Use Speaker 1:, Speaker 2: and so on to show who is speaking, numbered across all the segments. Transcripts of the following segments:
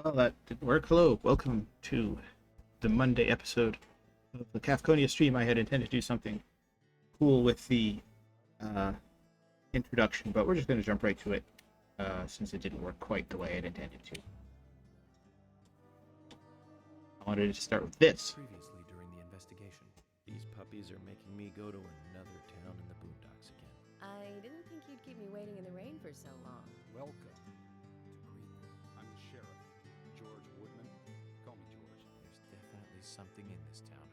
Speaker 1: Well, that didn't work. Hello, welcome to the Monday episode of the Kafkonia stream. I had intended to do something cool with the uh, introduction, but we're just going to jump right to it since it didn't work quite the way I'd intended to. I wanted to start with this.
Speaker 2: Previously during the investigation, these puppies are making me go to another town in the boondocks again.
Speaker 3: I didn't think you'd keep me waiting in the rain for so long.
Speaker 4: Welcome to Greenwood. I'm the sheriff, George Woodman. Call me George.
Speaker 2: There's definitely something in this town.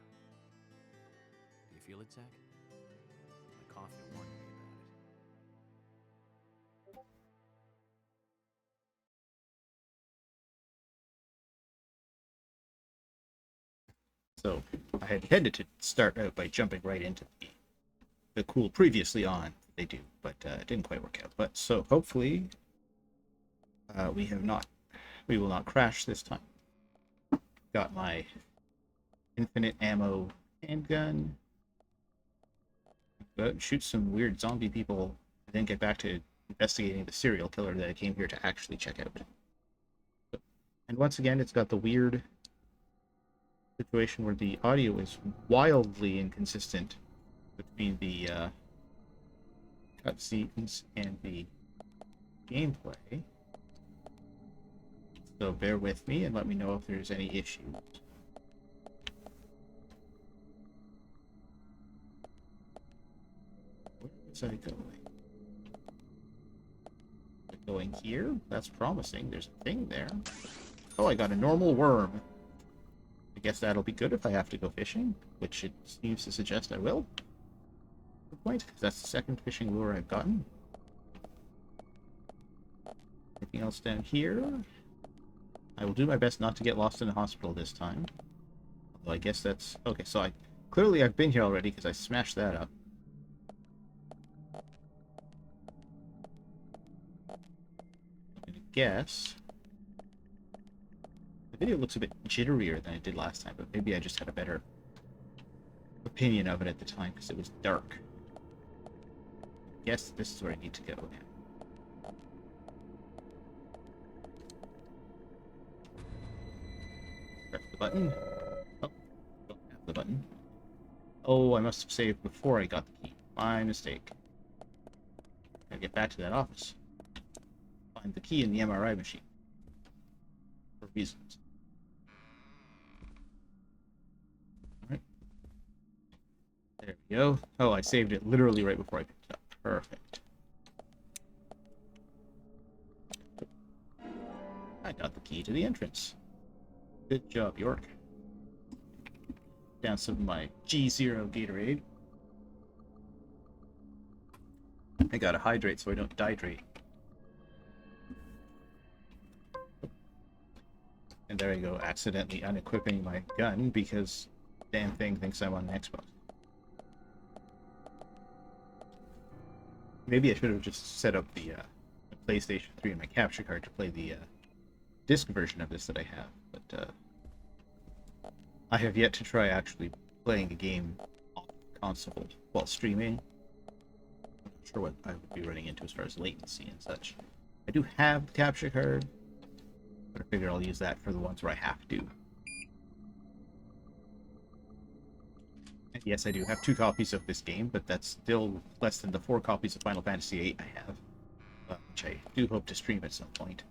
Speaker 2: Do you feel it, Zach? My coffee warned me about it.
Speaker 1: So I had intended to start out by jumping right into the cool previously on they do, but it didn't quite work out. But so hopefully we will not crash this time. Got my infinite ammo handgun. Go out and shoot some weird zombie people, and then get back to investigating the serial killer that I came here to actually check out. And once again, it's got the weird situation where the audio is wildly inconsistent between the cutscenes and the gameplay. So bear with me and let me know if there's any issues. Where is I going? Going here? That's promising. There's a thing there. Oh, I got a normal worm. I guess that'll be good if I have to go fishing, which it seems to suggest I will. Good point, because that's the second fishing lure I've gotten. Anything else down here? I will do my best not to get lost in the hospital this time. Although I guess that's... Okay, so clearly I've been here already because I smashed that up. I'm gonna guess... The video looks a bit jitterier than it did last time, but maybe I just had a better opinion of it at the time because it was dark. I guess this is where I need to go now. Press the button. Oh, don't have the button. Oh, I must have saved before I got the key. My mistake. Gotta get back to that office. Find the key in the MRI machine. For reasons. Alright. There we go. Oh, I saved it literally right before I picked it up. Perfect. I got the key to the entrance. Good job, York. Down some of my G0 Gatorade. I gotta hydrate so I don't dehydrate. And there I go, accidentally unequipping my gun because damn thing thinks I'm on an Xbox. Maybe I should have just set up the PlayStation 3 in my capture card to play the disc version of this that I have, but I have yet to try actually playing a game on console while streaming. I'm not sure what I would be running into as far as latency and such. I do have the capture card, but I figure I'll use that for the ones where I have to. And yes, I do have 2 copies of this game, but that's still less than the 4 copies of Final Fantasy VIII I have, which I do hope to stream at some point.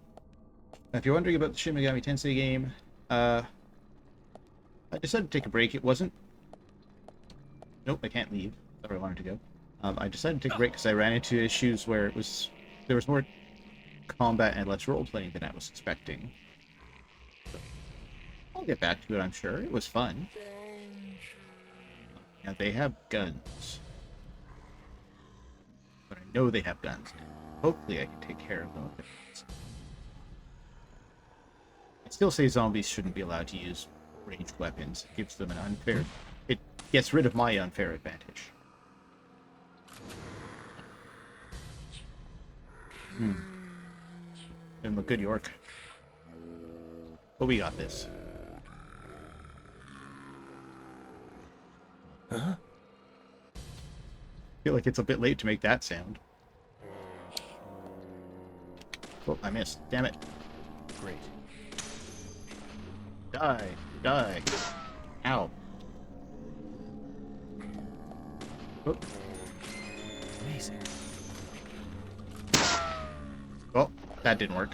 Speaker 1: Now, if you're wondering about the Shin Megami Tensei game, I decided to take a break. It wasn't... Nope, I can't leave. That's where I wanted to go. I decided to take a break because I ran into issues where there was more combat and less role-playing than I was expecting. So, I'll get back to it, I'm sure. It was fun. Now, they have guns. But I know they have guns. Hopefully I can take care of them. I still say zombies shouldn't be allowed to use ranged weapons. It gives them an unfair... It gets rid of my unfair advantage. Give him a good York. But we got this.
Speaker 2: Huh?
Speaker 1: I feel like it's a bit late to make that sound. Oh, I missed. Damn it.
Speaker 2: Great.
Speaker 1: Die. Die. Ow. Oh.
Speaker 2: Amazing.
Speaker 1: Well, that didn't work.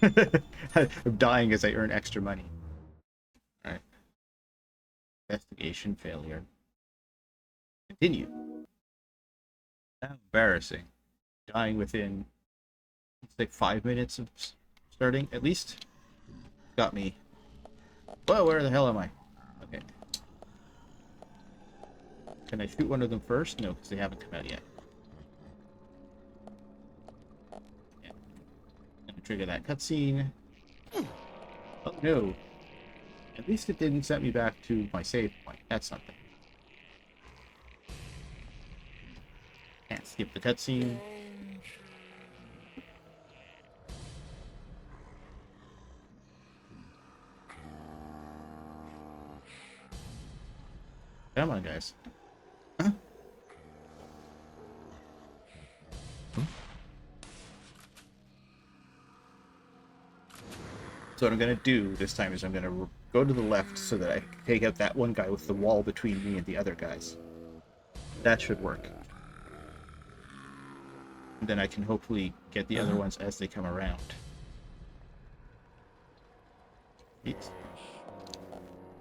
Speaker 1: I'm dying as I earn extra money. Alright. Investigation failure. Continue. How embarrassing. Dying within, it's like 5 minutes of starting, at least. Got me. Whoa, where the hell am I? Okay. Can I shoot one of them first? No, because they haven't come out yet. Yeah. Gonna trigger that cutscene. Oh no. At least it didn't set me back to my save point. That's something. Can't skip the cutscene. Come on, guys. Huh? So what I'm going to do this time is I'm going to go to the left so that I can take out that one guy with the wall between me and the other guys. That should work. And then I can hopefully get the other ones as they come around. Oops.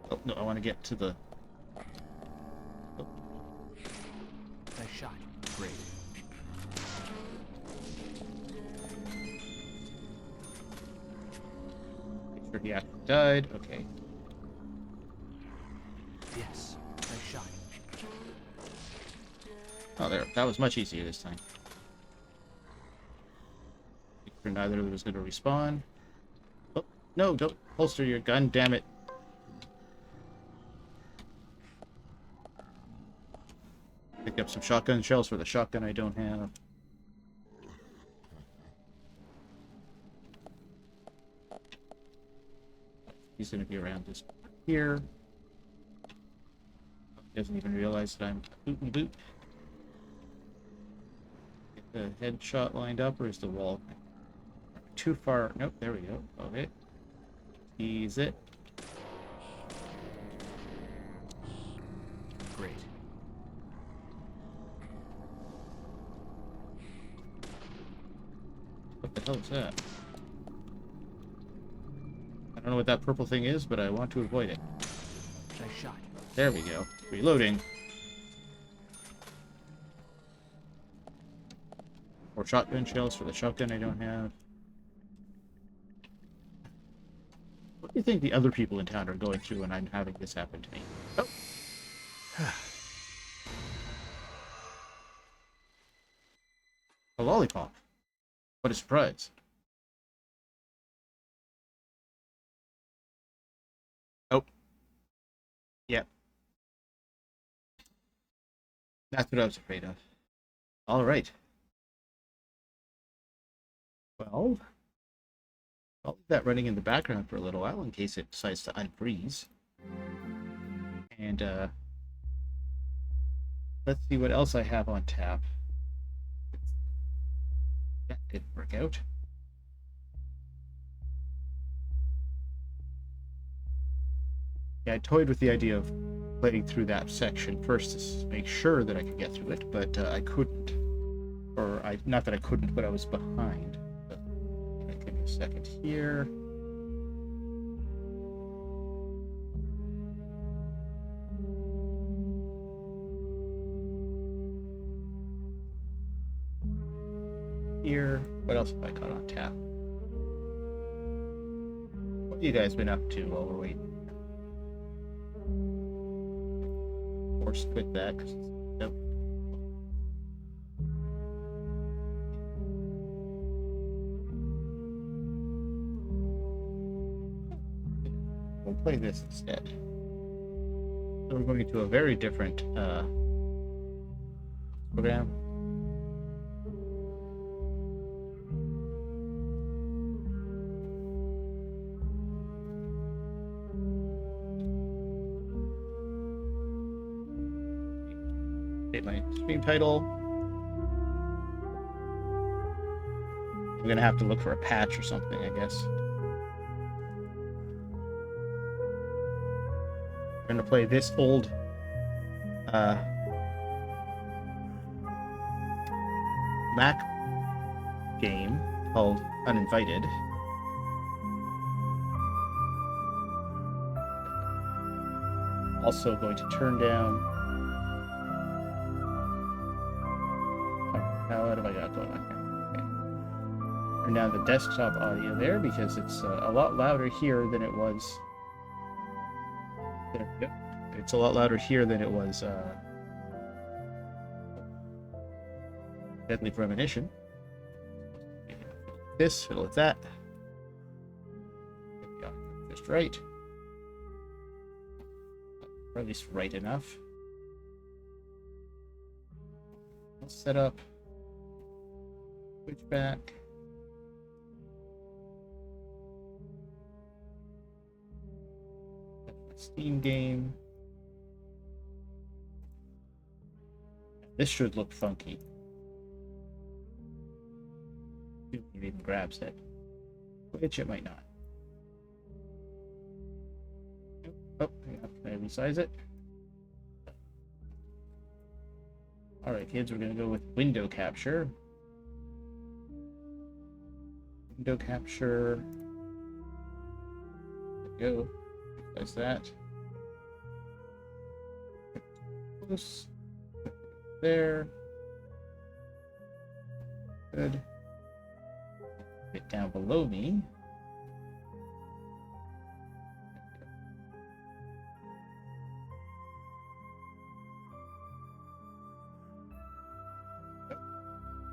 Speaker 1: Oh, no, I want to get to the... Oh.
Speaker 2: Nice shot. Great.
Speaker 1: Make sure he actually died. Okay.
Speaker 2: Yes. Nice shot.
Speaker 1: Oh, there. That was much easier this time. Make sure neither of them was going to respawn. Oh, no, don't holster your gun, damn it. Pick up some shotgun shells for the shotgun I don't have. He's going to be around this here. Doesn't even realize that I'm boot and boot. Get the headshot lined up, or is the wall too far? Nope, there we go. Okay. Ease it.
Speaker 2: Great.
Speaker 1: What the hell is that? I don't know what that purple thing is, but I want to avoid it.
Speaker 2: Nice shot.
Speaker 1: There we go. Reloading. More shotgun shells for the shotgun I don't have. What do you think the other people in town are going through when I'm having this happen to me? Oh. A lollipop. What a surprise. Oh. Yep. That's what I was afraid of. All right. Well, I'll leave that running in the background for a little while in case it decides to unfreeze. And let's see what else I have on tap. That didn't work out. Yeah, I toyed with the idea of playing through that section first to make sure that I could get through it, but I couldn't. Or not that I couldn't, but I was behind. But, give me a second here. Here. What else have I got on tap? What have you guys been up to while we're waiting? Force quit that because nope. We'll play this instead. So we're going to a very different program. State my stream title. I'm gonna have to look for a patch or something, I guess. We're gonna play this old Mac game called Uninvited. Also going to turn down. What have I got going on here? Okay. Turn down the desktop audio there because it's a lot louder here than it was. There we go. It's a lot louder here than it was Deadly Premonition. This, fiddle with that. There we go. Just right. Or at least right enough. Let's set up. Switch back. Steam game. This should look funky. It even grabs it, which it might not. Oh, hang on. Can I resize it? Alright, kids, we're going to go with window capture. Window capture. There we go. Resize that. Close. There. Good. Bit down below me.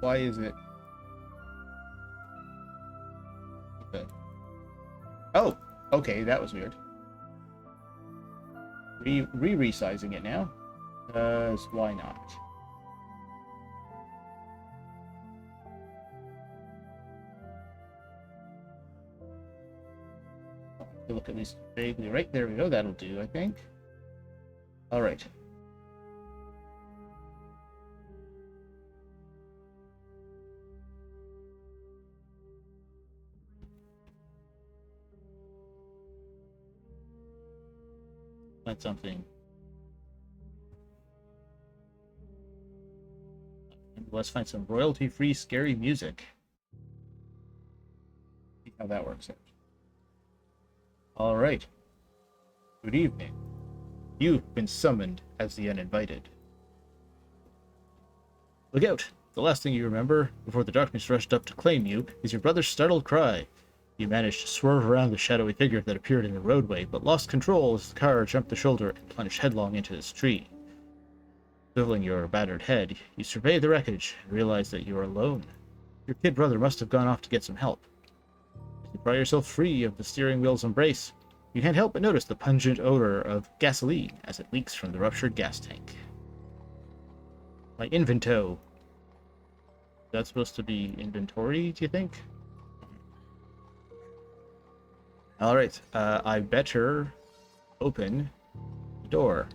Speaker 1: Why is it? Okay. Oh, okay, that was weird. Resizing it now. Why not? Look at least vaguely right there we go. That'll do, I think. All right. Find something. Let's find some royalty-free scary music. See how that works out. All right. Good evening. You've been summoned as the uninvited. Look out! The last thing you remember, before the darkness rushed up to claim you, is your brother's startled cry. You managed to swerve around the shadowy figure that appeared in the roadway, but lost control as the car jumped the shoulder and plunged headlong into this tree. Swiveling your battered head, you survey the wreckage and realize that you are alone. Your kid brother must have gone off to get some help. As you pry yourself free of the steering wheel's embrace, you can't help but notice the pungent odor of gasoline as it leaks from the ruptured gas tank. My invento. Is that supposed to be inventory, do you think? Alright, I better open the door.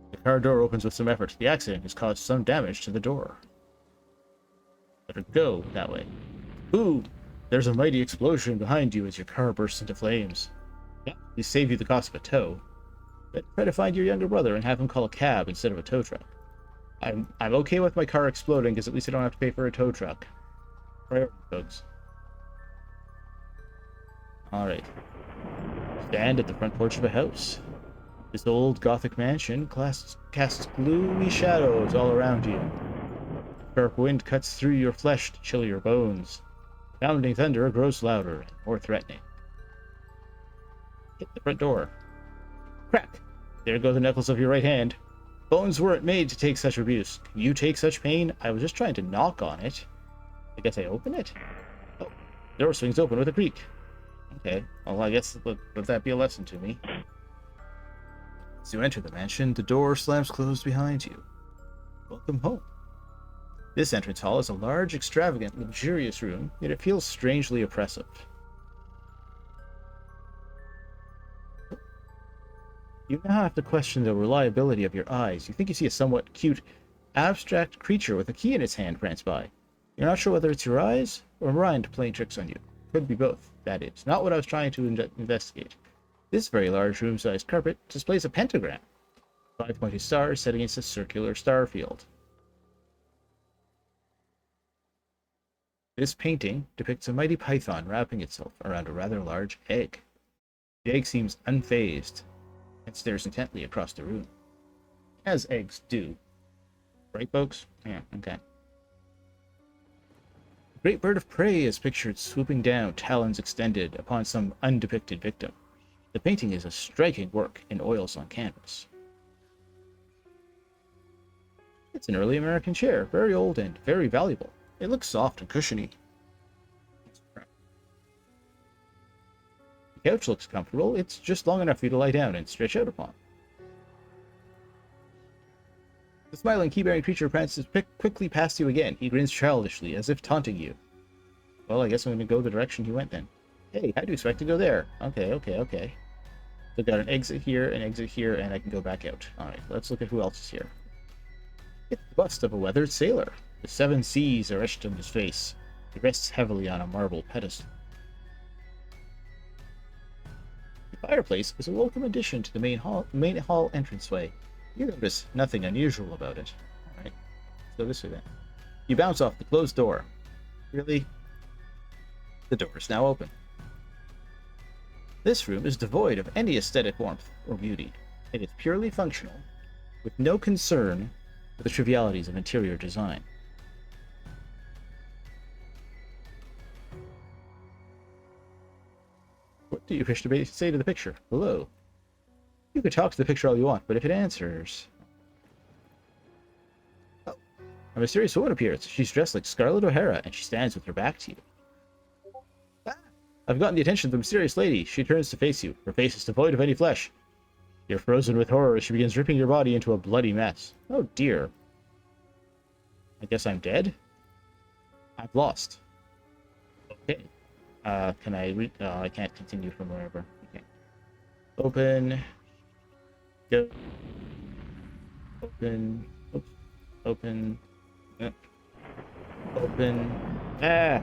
Speaker 1: The car door opens with some effort. The accident has caused some damage to the door. Better go that way. Ooh! There's a mighty explosion behind you as your car bursts into flames. Yeah, these save you the cost of a tow. But try to find your younger brother and have him call a cab instead of a tow truck. I'm okay with my car exploding because at least I don't have to pay for a tow truck. Priority, folks. Alright. Stand at the front porch of a house. This old Gothic mansion casts gloomy shadows all around you. Sharp wind cuts through your flesh to chill your bones. Pounding thunder grows louder and more threatening. Hit the front door. Crack! There go the knuckles of your right hand. Bones weren't made to take such abuse. Can you take such pain? I was just trying to knock on it. I guess I open it? Oh, the door swings open with a creak. Okay, well I guess let that be a lesson to me. As you enter the mansion, the door slams closed behind you. Welcome home. This entrance hall is a large, extravagant, luxurious room, yet it feels strangely oppressive. You now have to question the reliability of your eyes. You think you see a somewhat cute, abstract creature with a key in its hand prance by. You're not sure whether it's your eyes or mind playing tricks on you. Could be both, that is. Not what I was trying to investigate. This very large room-sized carpet displays a pentagram. 5-pointed star set against a circular star field. This painting depicts a mighty python wrapping itself around a rather large egg. The egg seems unfazed and stares intently across the room. As eggs do. Right, folks? Yeah, okay. A great bird of prey is pictured swooping down, talons extended, upon some undepicted victim. The painting is a striking work in oils on canvas. It's an early American chair, very old and very valuable. It looks soft and cushiony. The couch looks comfortable. It's just long enough for you to lie down and stretch out upon. The smiling key-bearing creature prances quickly past you again. He grins childishly, as if taunting you. Well, I guess I'm going to go the direction he went then. Hey, how do you expect to go there? Okay. So I've got an exit here, and I can go back out. Alright, let's look at who else is here. It's the bust of a weathered sailor. The 7 seas are etched on his face. He rests heavily on a marble pedestal. The fireplace is a welcome addition to the main hall entranceway. You notice nothing unusual about it. Alright, so this way then. You bounce off the closed door. Really? The door is now open. This room is devoid of any aesthetic warmth or beauty. It is purely functional, with no concern for the trivialities of interior design. What do you wish to say to the picture? Hello. You could talk to the picture all you want, but if it answers... Oh. A mysterious woman appears. She's dressed like Scarlett O'Hara, and she stands with her back to you. Ah! I've gotten the attention of the mysterious lady. She turns to face you. Her face is devoid of any flesh. You're frozen with horror as she begins ripping your body into a bloody mess. Oh dear. I guess I'm dead? I've lost. Okay. Can I read? I can't continue from wherever. Okay. Open. Go. Open. Oops. Open. Open. Ah!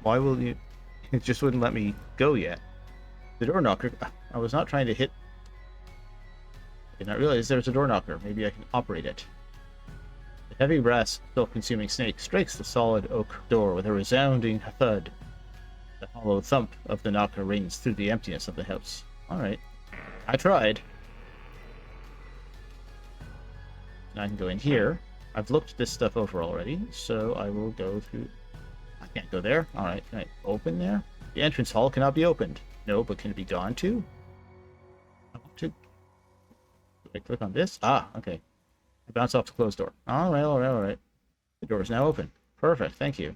Speaker 1: Why will you... It just wouldn't let me go yet. The door knocker... I was not trying to hit... I did not realize there was a door knocker. Maybe I can operate it. The heavy brass, self-consuming snake strikes the solid oak door with a resounding thud. The hollow thump of the knocker rings through the emptiness of the house. Alright. I tried. Now I can go in here. I've looked this stuff over already, so I will go through... I can't go there. Alright, can I open there? The entrance hall cannot be opened. No, but can it be gone to? I want to... Do I click on this? Ah, okay. I bounce off the closed door. Alright. The door is now open. Perfect, thank you.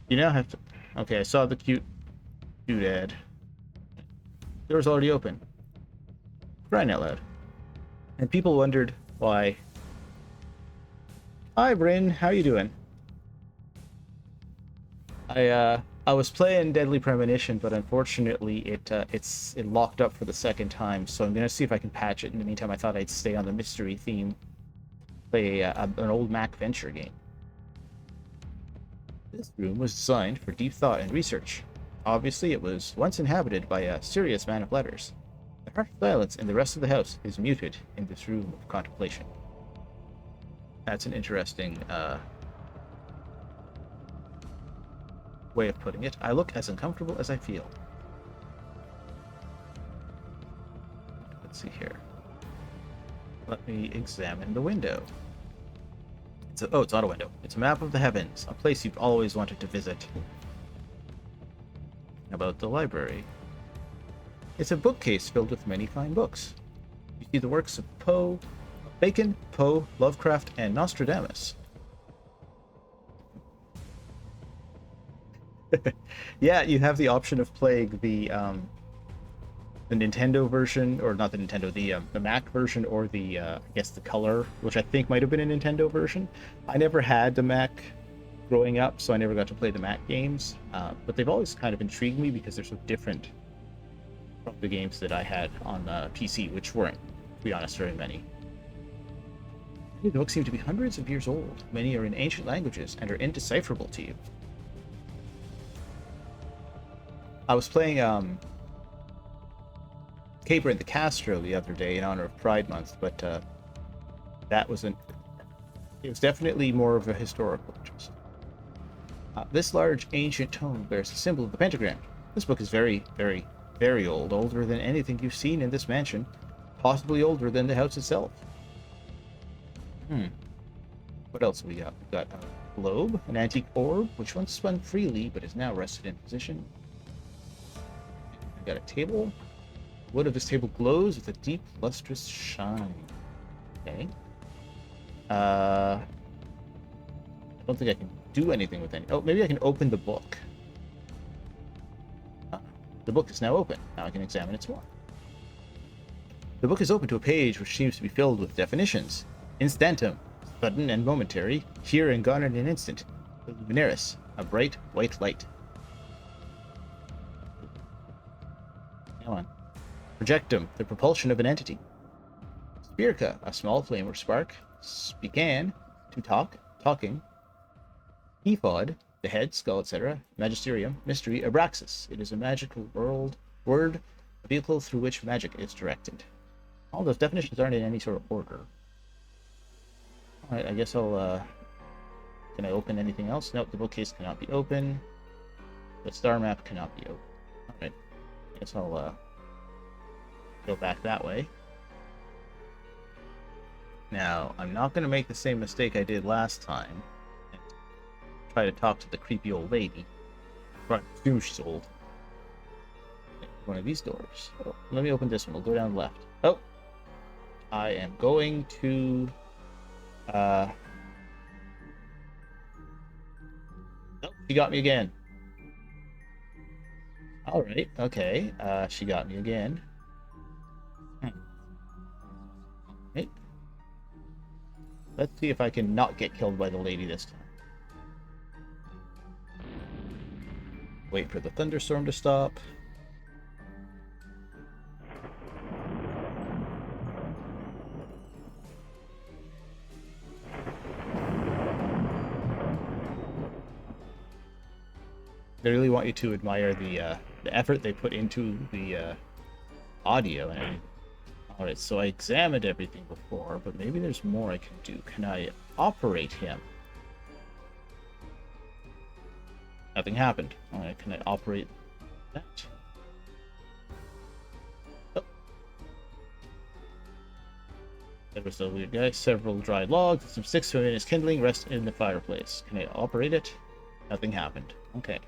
Speaker 1: You now have to... Okay, I saw the cute ad. The door's already open. Crying out loud. And people wondered why... Hi, Bryn. How you doing? I was playing Deadly Premonition, but unfortunately it locked up for the second time, so I'm gonna see if I can patch it. In the meantime, I thought I'd stay on the mystery theme, play an old MacVenture game. This room was designed for deep thought and research. Obviously, it was once inhabited by a serious man of letters. The harsh silence in the rest of the house is muted in this room of contemplation. That's an interesting way of putting it. I look as uncomfortable as I feel. Let's see here. Let me examine the window. It's not a window. It's a map of the heavens, a place you've always wanted to visit. How about the library? It's a bookcase filled with many fine books. You see the works of Bacon, Poe, Lovecraft, and Nostradamus. Yeah, you have the option of playing the Nintendo version, or not the Nintendo, the Mac version, or the I guess the Color, which I think might have been a Nintendo version. I never had the Mac growing up, so I never got to play the Mac games. But they've always kind of intrigued me because they're so different from the games that I had on PC, which weren't, to be honest, very many. The books seem to be hundreds of years old. Many are in ancient languages and are indecipherable to you. I was playing Caper and the Castro the other day in honor of Pride Month, but that wasn't. It was definitely more of a historical interest. This large ancient tome bears the symbol of the pentagram. This book is very, very, very old, older than anything you've seen in this mansion, possibly older than the house itself. What else have we got? We've got a globe, an antique orb, which once spun freely but is now rested in position. We've got a table. The wood of this table glows with a deep, lustrous shine. Okay. I don't think I can do anything with any. Oh, maybe I can open the book. The book is now open. Now I can examine it some more. The book is open to a page which seems to be filled with definitions. Instantum, sudden and momentary, here and gone in an instant. Luminaris, a bright white light. Come on. Projectum, the propulsion of an entity. Spirica, a small flame or spark. Spican, to talking. Ephod, the head, skull, etc. Magisterium, mystery. Abraxas, it is a magical word, a vehicle through which magic is directed. All those definitions aren't in any sort of order. Alright, I guess I'll, can I open anything else? Nope, the bookcase cannot be open. The star map cannot be open. Alright, I guess I'll, go back that way. Now, I'm not going to make the same mistake I did last time and try to talk to the creepy old lady. I assume she's old. One of these doors. Oh, let me open this one. We'll go down left. Oh! I am going to... Oh, she got me again. Alright, okay. She got me again. Right. Let's see if I can not get killed by the lady this time. Wait for the thunderstorm to stop. They really want you to admire the effort they put into the audio and everything. Alright, so I examined everything before, but maybe there's more I can do. Can I operate him? Nothing happened. Alright, can I operate that? Oh. There was a weird guy. Several dried logs and some sticks from his kindling rest in the fireplace. Can I operate it? Nothing happened. Okay.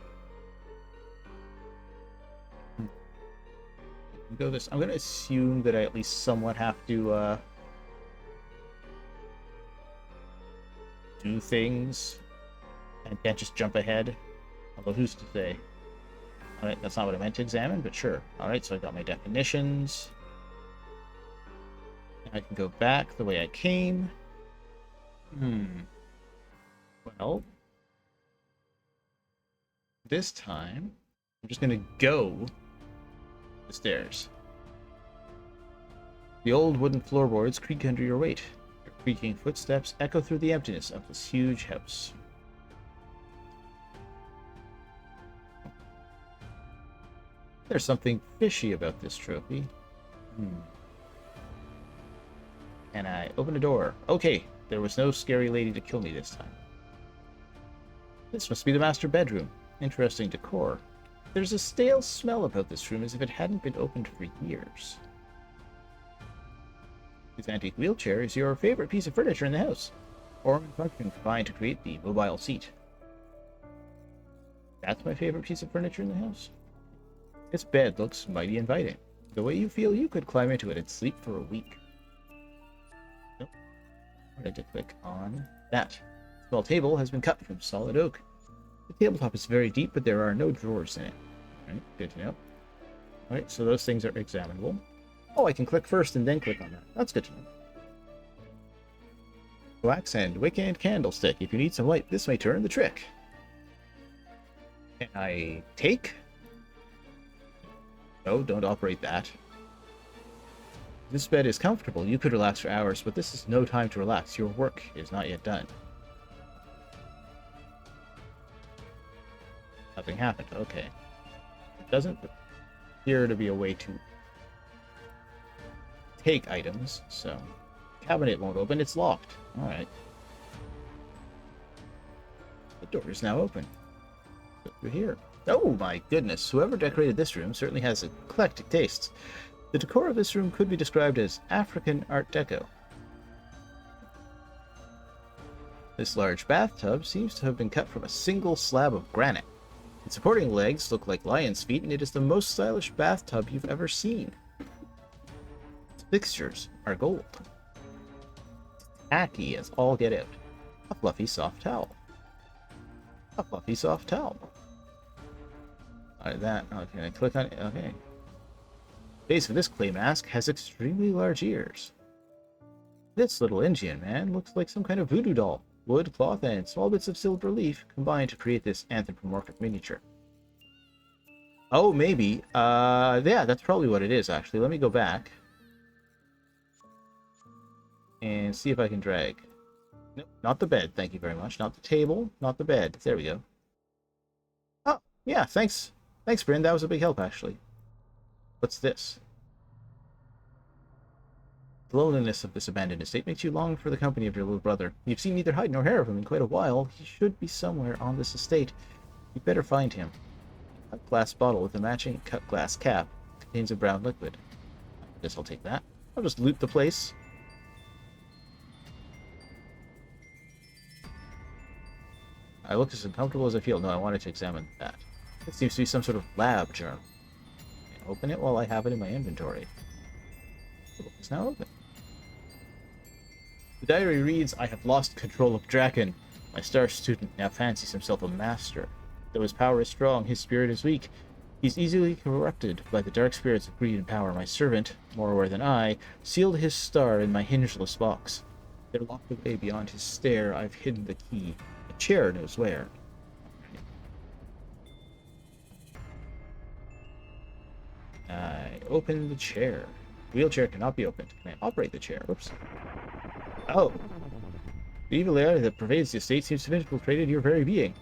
Speaker 1: Go this. I'm going to assume that I at least somewhat have to do things and can't just jump ahead. Although who's to say? Alright, that's not what I meant to examine, but sure. Alright, so I got my definitions. I can go back the way I came. Well, this time I'm just going to go the stairs. The old wooden floorboards creak under your weight. Your creaking footsteps echo through the emptiness of this huge house. There's something fishy about this trophy. And I open a door. Okay, there was no scary lady to kill me this time. This must be the master bedroom. Interesting decor. There's a stale smell about this room as if it hadn't been opened for years. This antique wheelchair is your favorite piece of furniture in the house. Form and function combine to create the mobile seat. That's my favorite piece of furniture in the house. This bed looks mighty inviting. The way you feel you could climb into it and sleep for a week. Nope. I had to click on that. The small table has been cut from solid oak. The tabletop is very deep, but there are no drawers in it. Alright, good to know. Alright, so those things are examinable. Oh, I can click first and then click on that. That's good to know. Wax and wick and candlestick. If you need some light, this may turn the trick. Can I take? No, don't operate that. This bed is comfortable. You could relax for hours, but this is no time to relax. Your work is not yet done. Nothing happened. Okay. It doesn't appear to be a way to take items, so... Cabinet won't open. It's locked. Alright. The door is now open. Look through here. Oh my goodness. Whoever decorated this room certainly has eclectic tastes. The decor of this room could be described as African Art Deco. This large bathtub seems to have been cut from a single slab of granite. Its supporting legs look like lion's feet, and it is the most stylish bathtub you've ever seen. Its fixtures are gold. Tacky as all get out. A fluffy soft towel. A fluffy soft towel. That. Okay, I click on it. Okay. The base of this clay mask has extremely large ears. This little Indian man looks like some kind of voodoo doll. Wood, cloth, and small bits of silver leaf combined to create this anthropomorphic miniature. Oh, maybe. Yeah, that's probably what it is, actually. Let me go back. And see if I can drag. Nope, not the bed, thank you very much. Not the table, not the bed. There we go. Oh, yeah, thanks. Thanks, Bryn. That was a big help, actually. What's this? The loneliness of this abandoned estate makes you long for the company of your little brother. You've seen neither hide nor hair of him in quite a while. He should be somewhere on this estate. You'd better find him. A cut glass bottle with a matching cut glass cap contains a brown liquid. I guess I'll take that. I'll just loot the place. I look as uncomfortable as I feel. No, I wanted to examine that. It seems to be some sort of lab germ. Open it while I have it in my inventory. The book is now open. The diary reads, I have lost control of Draken. My star student now fancies himself a master. Though his power is strong, his spirit is weak. He's easily corrupted by the dark spirits of greed and power. My servant, more aware than I, sealed his star in my hingeless box. They're locked away beyond his stare. I've hidden the key. A chair knows where. I open the chair. Wheelchair cannot be opened. Can I operate the chair? Whoops. Oh. The evil air that pervades the estate seems to have infiltrated your very being.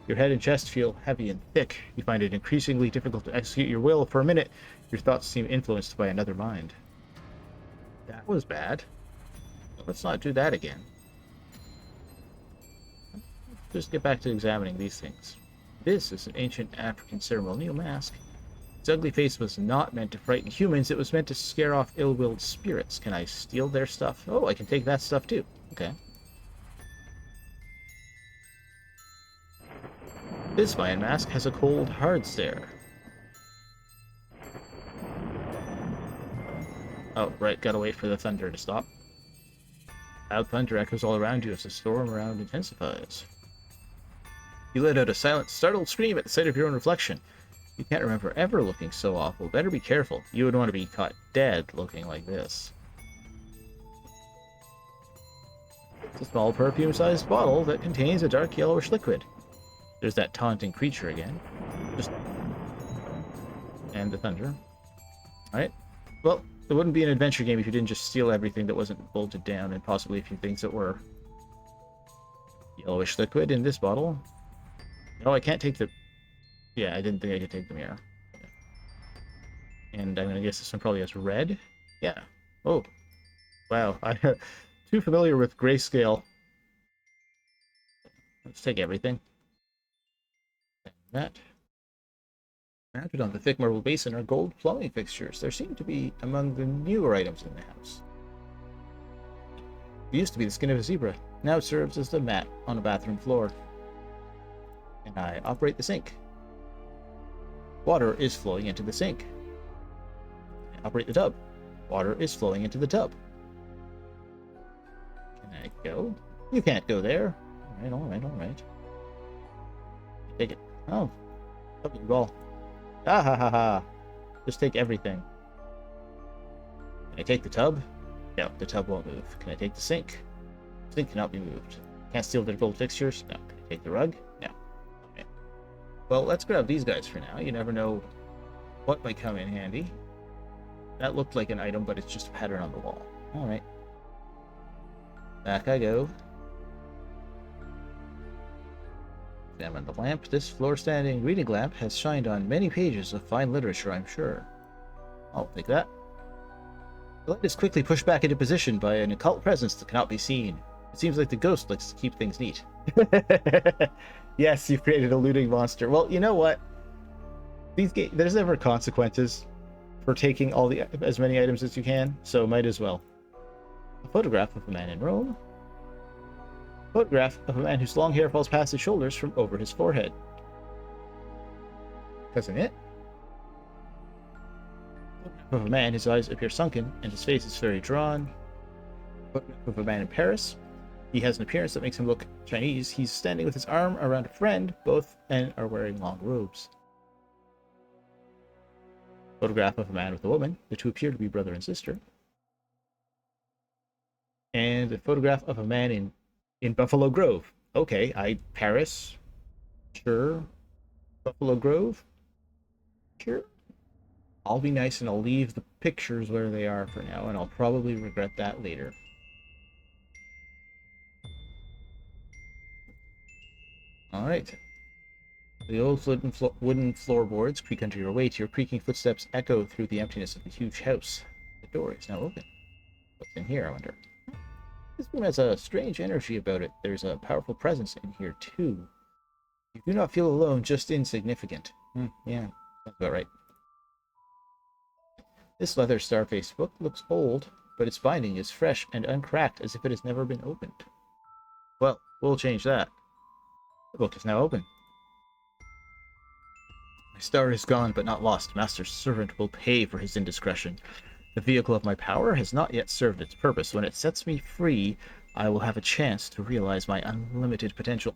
Speaker 1: Your head and chest feel heavy and thick. You find it increasingly difficult to execute your will. For a minute, your thoughts seem influenced by another mind. That was bad. Let's not do that again. Just get back to examining these things. This is an ancient African ceremonial mask. Its ugly face was not meant to frighten humans, it was meant to scare off ill-willed spirits. Can I steal their stuff? Oh, I can take that stuff too. Okay. This Mayan mask has a cold, hard stare. Oh, right, gotta wait for the thunder to stop. Loud thunder echoes all around you as the storm around intensifies. You let out a silent, startled scream at the sight of your own reflection. You can't remember ever looking so awful. Better be careful. You would want to be caught dead looking like this. It's a small perfume-sized bottle that contains a dark yellowish liquid. There's that taunting creature again. And the thunder. Alright. Well, it wouldn't be an adventure game if you didn't just steal everything that wasn't bolted down, and possibly a few things that were yellowish liquid in this bottle. No, I can't take the... Yeah, I didn't think I could take the mirror. And I'm gonna guess this one probably has red? Yeah. Oh. Wow. I'm too familiar with grayscale. Let's take everything. That. Mounted on the thick marble basin are gold plumbing fixtures. They seem to be among the newer items in the house. It used to be the skin of a zebra. Now it serves as the mat on a bathroom floor. And I operate the sink. Water is flowing into the sink. I operate the tub. Water is flowing into the tub. Can I go? You can't go there. Alright, alright, alright. Take it. Oh. W ball. Ah ha ha ha. Just take everything. Can I take the tub? No, the tub won't move. Can I take the sink? The sink cannot be moved. Can't steal their gold fixtures? No. Can I take the rug? No. Okay. Well, let's grab these guys for now. You never know What might come in handy? That looked like an item, but it's just a pattern on the wall. Alright. Back I go. Examine the lamp. This floor-standing reading lamp has shined on many pages of fine literature, I'm sure. I'll take that. The light is quickly pushed back into position by an occult presence that cannot be seen. It seems like the ghost likes to keep things neat. Yes, you've created a looting monster. Well, you know what? There's never consequences for taking as many items as you can, so might as well. A photograph of a man in Rome. A photograph of a man whose long hair falls past his shoulders from over his forehead. Doesn't it? Of a man whose eyes appear sunken and his face is very drawn. Photograph of a man in Paris. He has an appearance that makes him look Chinese. He's standing with his arm around a friend. Both men are wearing long robes. Photograph of a man with a woman. The two appear to be brother and sister. And a photograph of a man in Buffalo Grove. Okay, Paris. Sure. Buffalo Grove. Sure. I'll be nice and I'll leave the pictures where they are for now, and I'll probably regret that later. Alright. The old wooden floorboards creak under your weight. Your creaking footsteps echo through the emptiness of the huge house. The door is now open. What's in here, I wonder? This room has a strange energy about it. There's a powerful presence in here, too. You do not feel alone, just insignificant. Yeah, that's about right. This leather star-faced book looks old, but its binding is fresh and uncracked as if it has never been opened. Well, we'll change that. The book is now open. My star is gone, but not lost. Master's servant will pay for his indiscretion. The vehicle of my power has not yet served its purpose. When it sets me free, I will have a chance to realize my unlimited potential.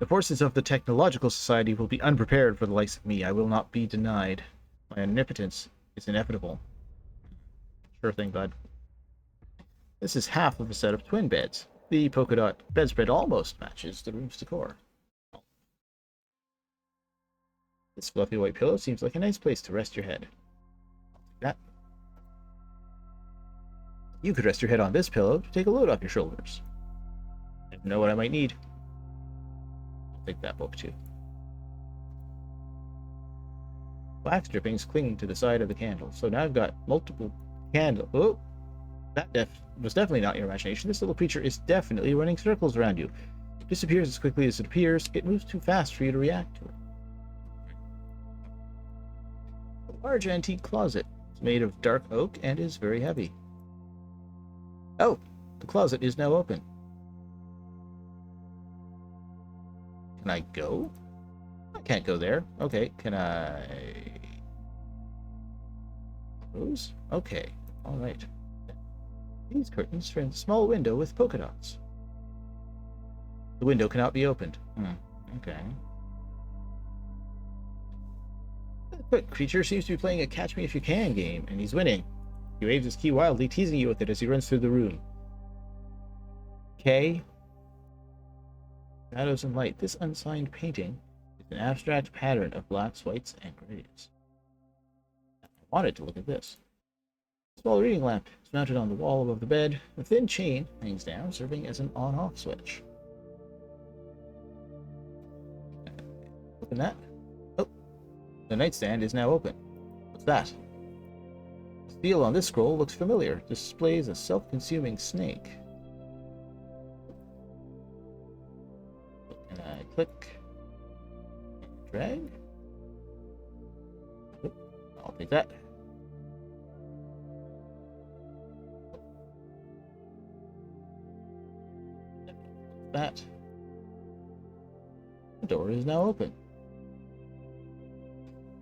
Speaker 1: The forces of the technological society will be unprepared for the likes of me. I will not be denied. My omnipotence is inevitable. Sure thing, bud. This is half of a set of twin beds. The polka dot bedspread almost matches the room's decor. This fluffy white pillow seems like a nice place to rest your head. I'll take that. You could rest your head on this pillow to take a load off your shoulders. Never know what I might need. I'll take that book too. Wax drippings clinging to the side of the candle. So now I've got multiple candles. Oh, that was definitely not your imagination. This little creature is definitely running circles around you. It disappears as quickly as it appears. It moves too fast for you to react to it. A large antique closet. It's made of dark oak and is very heavy. Oh, the closet is now open. Can I go? I can't go there. Okay, can I... close? Okay, alright. These curtains frame a small window with polka dots. The window cannot be opened. Okay. The creature seems to be playing a catch-me-if-you-can game, and he's winning. He waves his key wildly, teasing you with it as he runs through the room. Okay. Shadows and light. This unsigned painting is an abstract pattern of blacks, whites, and grays. I wanted to look at this. A small reading lamp is mounted on the wall above the bed. A thin chain hangs down, serving as an on-off switch. Open that. Oh, the nightstand is now open. What's that? The seal on this scroll looks familiar. Displays a self-consuming snake. Can I click? Drag? Oh, I'll take that. That. The door is now open.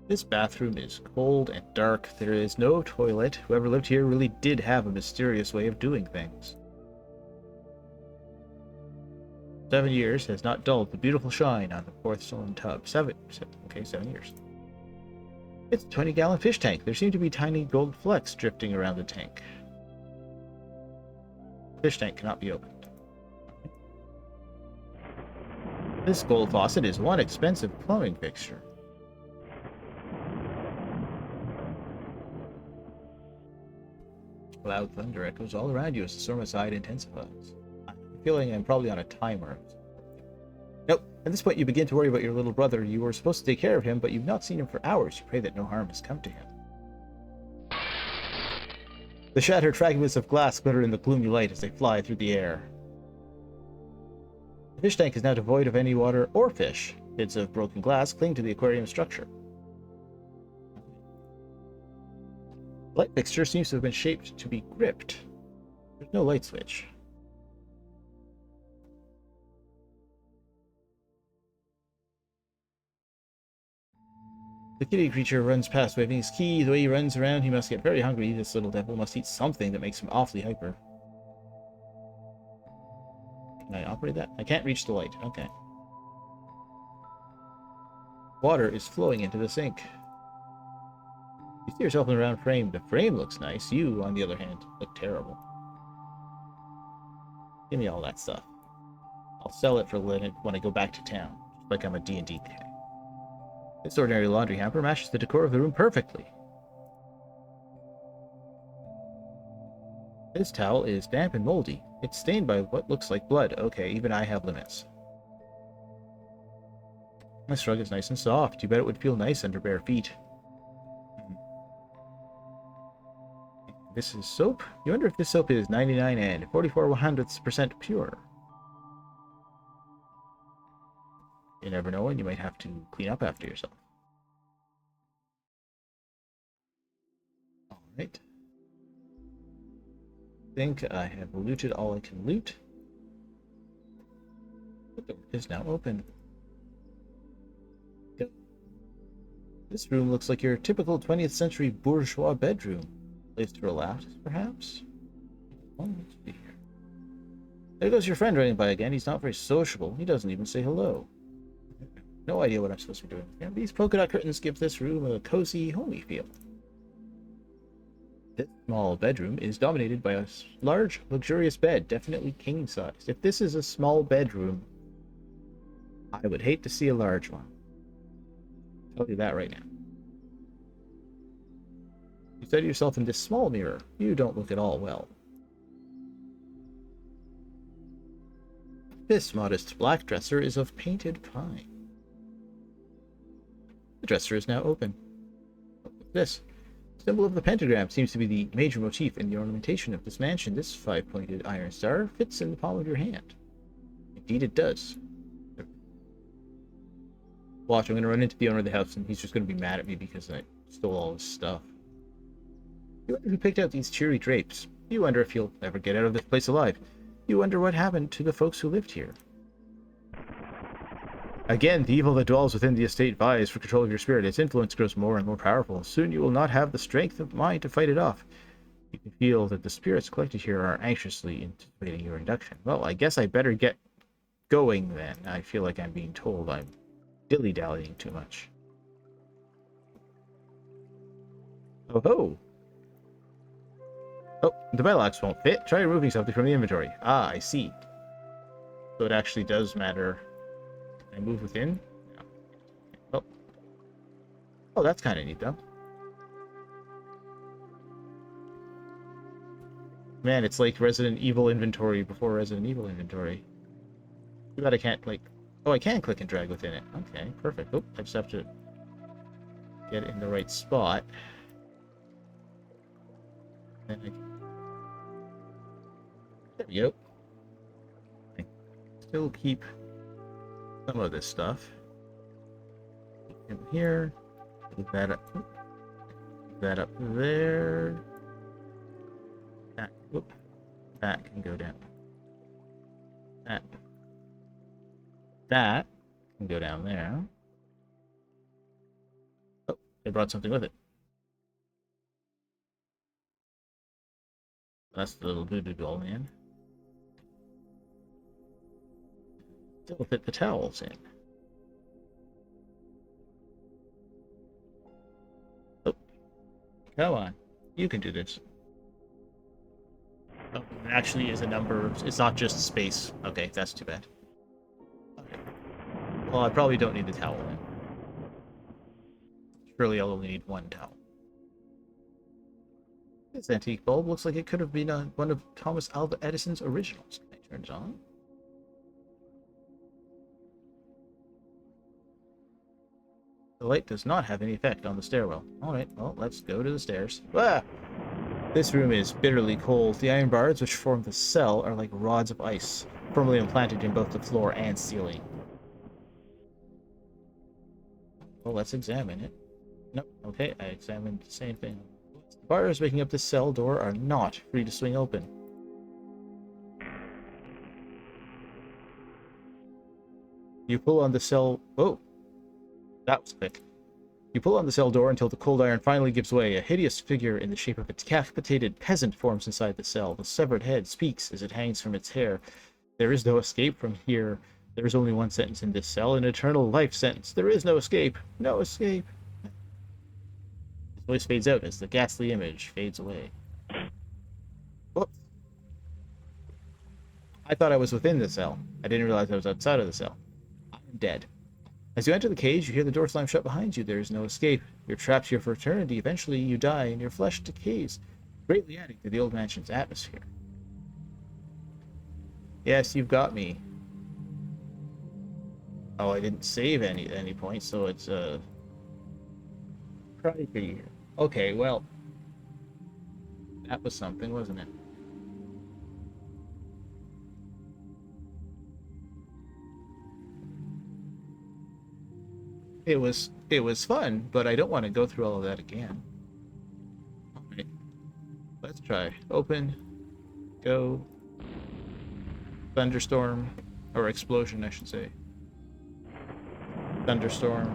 Speaker 1: This bathroom is cold and dark. There is no toilet. Whoever lived here really did have a mysterious way of doing things. 7 years has not dulled the beautiful shine on the porcelain tub. 7 years. It's a 20-gallon fish tank. There seem to be tiny gold flecks drifting around the tank. Fish tank cannot be opened. This gold faucet is one expensive plumbing fixture. Loud thunder echoes all around you as the storm outside intensifies. I'm feeling I'm probably on a timer. Nope. At this point, you begin to worry about your little brother. You were supposed to take care of him, but you've not seen him for hours. You pray that no harm has come to him. The shattered fragments of glass glitter in the gloomy light as they fly through the air. The fish tank is now devoid of any water or fish. Bits of broken glass cling to the aquarium structure. The light fixture seems to have been shaped to be gripped. There's no light switch. The kitty creature runs past, waving his key. The way he runs around, he must get very hungry. This little devil must eat something that makes him awfully hyper. Can I operate that? I can't reach the light. Okay. Water is flowing into the sink. You see yourself in a round frame. The frame looks nice. You, on the other hand, look terrible. Give me all that stuff. I'll sell it for when I go back to town. Just like I'm a D&D guy. This ordinary laundry hamper matches the decor of the room perfectly. This towel is damp and moldy. It's stained by what looks like blood. Okay, even I have limits. My rug is nice and soft. You bet it would feel nice under bare feet. This is soap? You wonder if this soap is 99 and 44/100% pure. You never know when you might have to clean up after yourself. Alright. I think I have looted all I can loot. The door is now open. Go. This room looks like your typical 20th century bourgeois bedroom. Place to relax, perhaps? Oh, let's see here. There goes your friend running by again. He's not very sociable. He doesn't even say hello. No idea what I'm supposed to be doing here. These polka dot curtains give this room a cozy, homey feel. This small bedroom is dominated by a large, luxurious bed, definitely king-sized. If this is a small bedroom, I would hate to see a large one. I'll tell you that right now. You study yourself in this small mirror. You don't look at all well. This modest black dresser is of painted pine. The dresser is now open. This symbol of the pentagram seems to be the major motif in the ornamentation of this mansion. This five-pointed iron star fits in the palm of your hand. Indeed it does. Watch, I'm going to run into the owner of the house and he's just going to be mad at me because I stole all his stuff. You wonder who picked out these cheery drapes. You wonder if you'll ever get out of this place alive. You wonder what happened to the folks who lived here. Again, the evil that dwells within the estate vies for control of your spirit. Its influence grows more and more powerful. Soon you will not have the strength of mind to fight it off. You can feel that the spirits collected here are anxiously anticipating your induction. Well, I guess I better get going then. I feel like I'm being told I'm dilly-dallying too much. Oh ho! Oh, the battle axe won't fit. Try removing something from the inventory. Ah, I see. So it actually does matter. Can I move within? No. Oh. Oh, that's kind of neat, though. Man, it's like Resident Evil inventory before Resident Evil inventory. Too bad I can't, like... Oh, I can click and drag within it. Okay, perfect. Oh, I just have to get it in the right spot. Then I can... There we go. I still keep some of this stuff. In here. Move that up. Move that up there. That, whoop. That can go down. That can go down there. Oh, they brought something with it. That's the little voodoo doll man. Still fit the towels in. Oh, come on. You can do this. Oh, it actually is a number. It's not just space. Okay, that's too bad. Okay. Well, I probably don't need the towel then. Surely I'll only need one towel. This antique bulb looks like it could have been one of Thomas Alva Edison's originals. Can I turn it on? The light does not have any effect on the stairwell. Alright, well, let's go to the stairs. Ah! This room is bitterly cold. The iron bars which form the cell are like rods of ice, firmly implanted in both the floor and ceiling. Well, let's examine it. Nope, okay, I examined the same thing. The bars making up the cell door are not free to swing open. You pull on the cell... Oh! That was quick. You pull on the cell door until the cold iron finally gives way. A hideous figure in the shape of a decapitated peasant forms inside the cell. The severed head speaks as it hangs from its hair. There is no escape from here. There is only one sentence in this cell, an eternal life sentence. There is no escape. No escape. His voice fades out as the ghastly image fades away. Whoops. I thought I was within the cell. I didn't realize I was outside of the cell. I am dead. As you enter the cage, you hear the door slam shut behind you. There is no escape. You're trapped here for eternity. Eventually, you die, and your flesh decays, greatly adding to the old mansion's atmosphere. Yes, you've got me. Oh, I didn't save any points, so it's crikey. Okay, well, that was something, wasn't it? It was fun, but I don't want to go through all of that again. Alright. Let's try. Open. Go. Thunderstorm. Or explosion, I should say. Thunderstorm.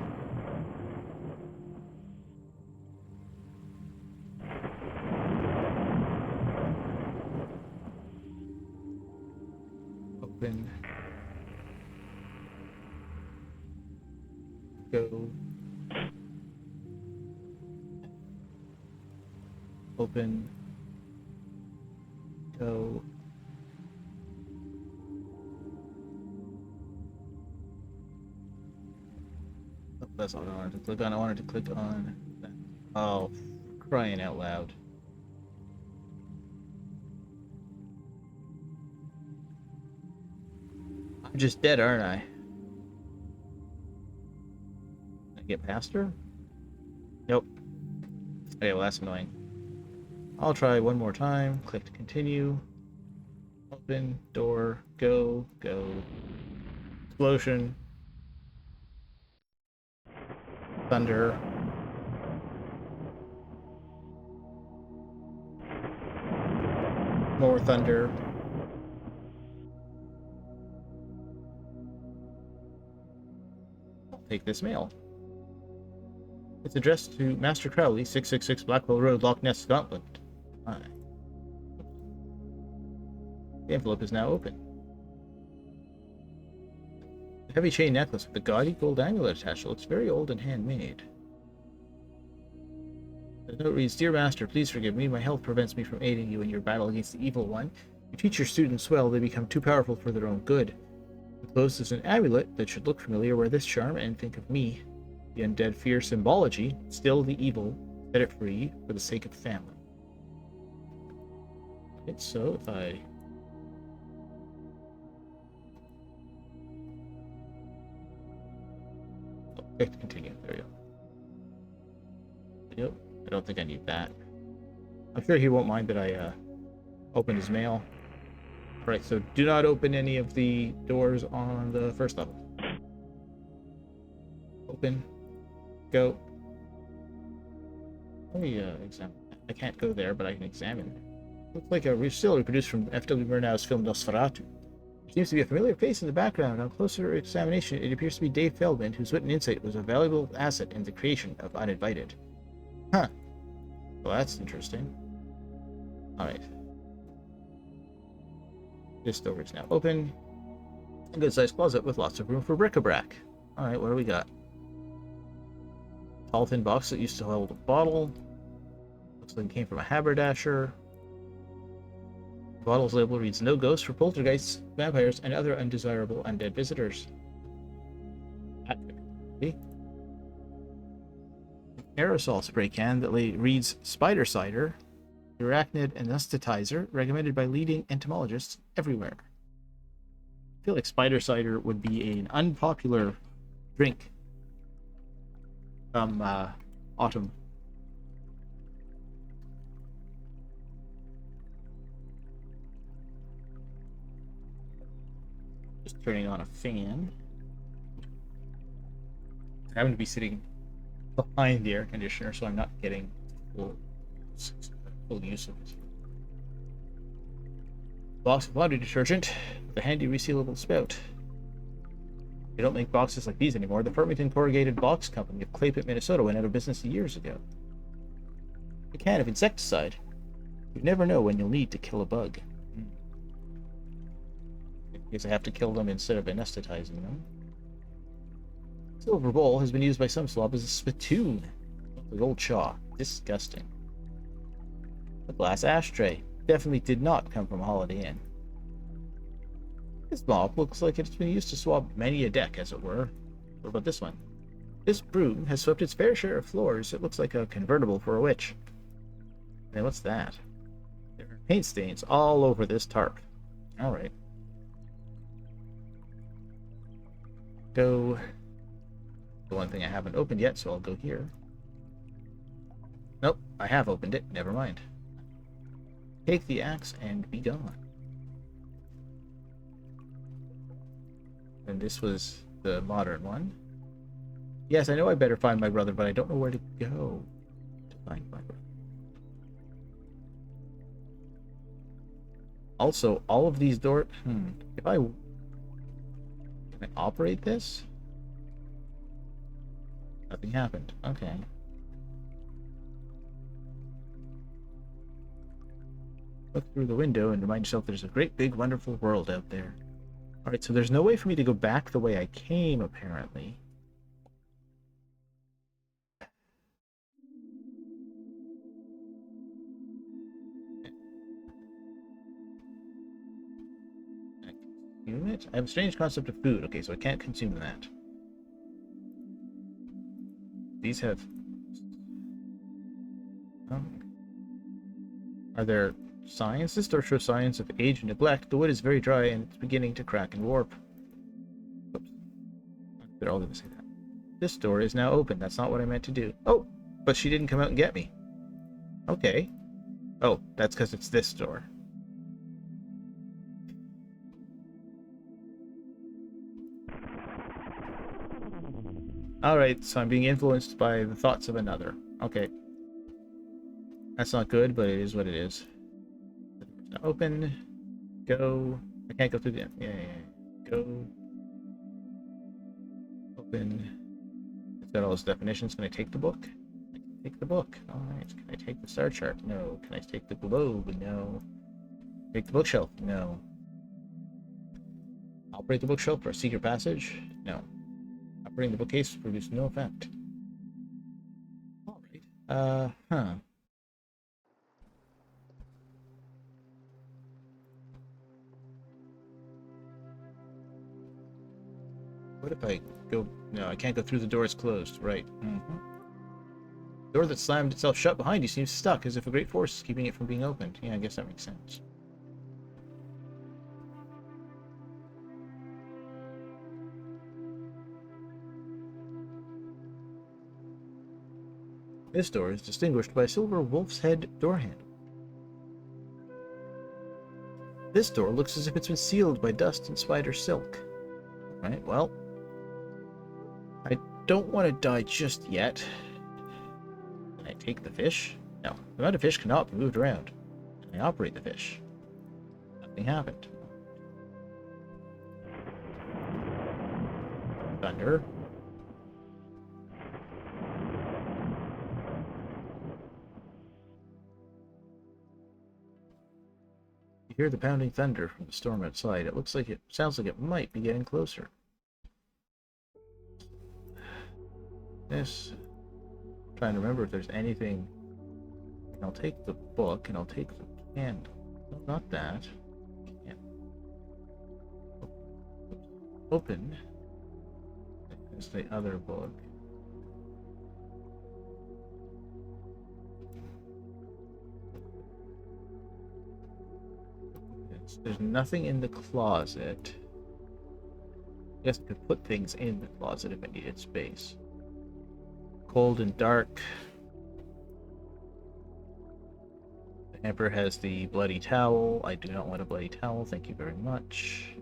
Speaker 1: Open. Go. Open. Go. Oh, that's not what I wanted to click on. I wanted to click on that. Oh, crying out loud. I'm just dead, aren't I? Get past her? Nope. Okay, well that's annoying. I'll try one more time. Click to continue. Open, door, go, go. Explosion. Thunder. More thunder. I'll take this mail. It's addressed to Master Crowley, 666 Blackwell Road, Loch Ness, Scotland. Aye. The envelope is now open. A heavy chain necklace with a gaudy gold amulet attached. It looks very old and handmade. The note reads, Dear Master, please forgive me. My health prevents me from aiding you in your battle against the evil one. You teach your students well. They become too powerful for their own good. Enclosed is an amulet that should look familiar. Wear this charm and think of me. The undead fear symbology, still the evil, set it free for the sake of family. Okay, so if I... Oh, click to continue. There we go. Yep, I don't think I need that. I'm sure he won't mind that I opened his mail. Alright, so do not open any of the doors on the first level. Open. Go. Let me examine. I can't go there, but I can examine. Looks like a still reproduced from F.W. Murnau's film Nosferatu. There seems to be a familiar face in the background. On closer examination, it appears to be Dave Feldman, whose wit and insight was a valuable asset in the creation of Uninvited. Huh. Well, that's interesting. Alright. This door is now open. A good-sized closet with lots of room for bric-a-brac. Alright, what do we got? Tall thin box that used to hold a bottle. Looks like it came from a haberdasher. The bottle's label reads, No ghosts for poltergeists, vampires, and other undesirable undead visitors. That could be. Aerosol spray can that reads Spider Cider. arachnid anesthetizer recommended by leading entomologists everywhere. I feel like spider cider would be an unpopular drink come autumn. Just turning on a fan. I happen to be sitting behind the air conditioner, so I'm not getting full use of it. Box of laundry detergent with a handy resealable spout. They don't make boxes like these anymore. The Farmington Corrugated Box Company of Claypit, Minnesota went out of business years ago. A can of insecticide. You never know when you'll need to kill a bug. In case I have to kill them instead of anesthetizing them. Silver bowl has been used by some slob as a spittoon. Like old Shaw. Disgusting. A glass ashtray. Definitely did not come from a Holiday Inn. This mop looks like it's been used to swab many a deck, as it were. What about this one? This broom has swept its fair share of floors. It looks like a convertible for a witch. And what's that? There are paint stains all over this tarp. Alright. Go... The one thing I haven't opened yet, so I'll go here. Nope, I have opened it. Never mind. Take the axe and be gone. And this was the modern one. Yes, I know I better find my brother, but I don't know where to go to find my brother. Also, all of these doors... If I... Can I operate this? Nothing happened. Okay. Look through the window and remind yourself there's a great big wonderful world out there. Alright, so there's no way for me to go back the way I came, apparently. Consume it? I have a strange concept of food. Okay, so I can't consume that. These have... Are there signs? This door shows signs of age and neglect. The wood is very dry and it's beginning to crack and warp. Oops. They're all going to say that. This door is now open. That's not what I meant to do. Oh, but she didn't come out and get me. Okay. Oh, that's because it's this door. Alright, so I'm being influenced by the thoughts of another. Okay. That's not good, but it is what it is. Now open. Go. I can't go through the... Yeah. Go. Open. It's got all those definitions. Can I take the book? I can take the book. Alright. Can I take the star chart? No. Can I take the globe? No. Take the bookshelf? No. Operate the bookshelf for a secret passage? No. Operating the bookcase produced no effect. Alright. What if I go... No, I can't go through the door. It's closed. Right. The door that slammed itself shut behind you seems stuck, as if a great force is keeping it from being opened. Yeah, I guess that makes sense. This door is distinguished by a silver wolf's head door handle. This door looks as if it's been sealed by dust and spider silk. Right, well... I don't want to die just yet. Can I take the fish? No. The amount of fish cannot be moved around. Can I operate the fish? Nothing happened. Thunder. You hear the pounding thunder from the storm outside. It looks like it sounds like it might be getting closer. This. I'm trying to remember if there's anything. And I'll take the book and I'll take the candle. No, not that. Yeah. Open. There's the other book. There's nothing in the closet. Yes, I could put things in the closet if I needed space. Cold and dark. The hamper has the bloody towel. I do not want a bloody towel. Thank you very much.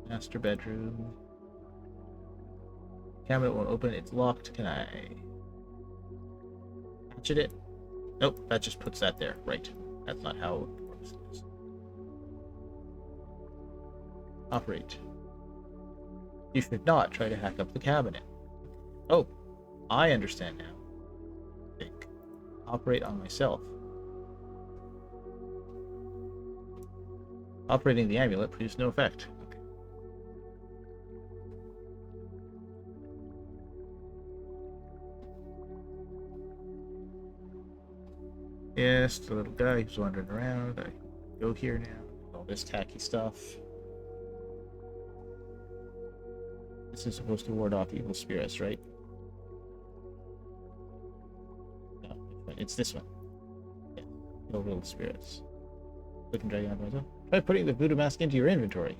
Speaker 1: Master bedroom. Cabinet won't open. It's locked. Can I hatchet it? Nope, that just puts that there. Right. That's not how it works. Operate. You should not try to hack up the cabinet. Oh, I understand now. Think. Operate on myself. Operating the amulet produced no effect. Okay. Yes, the little guy who's wandering around. I go here now. All this tacky stuff. This is supposed to ward off evil spirits, right? No, it's this one. Yeah, no evil spirits. Click and drag it on myself. Try putting the voodoo mask into your inventory.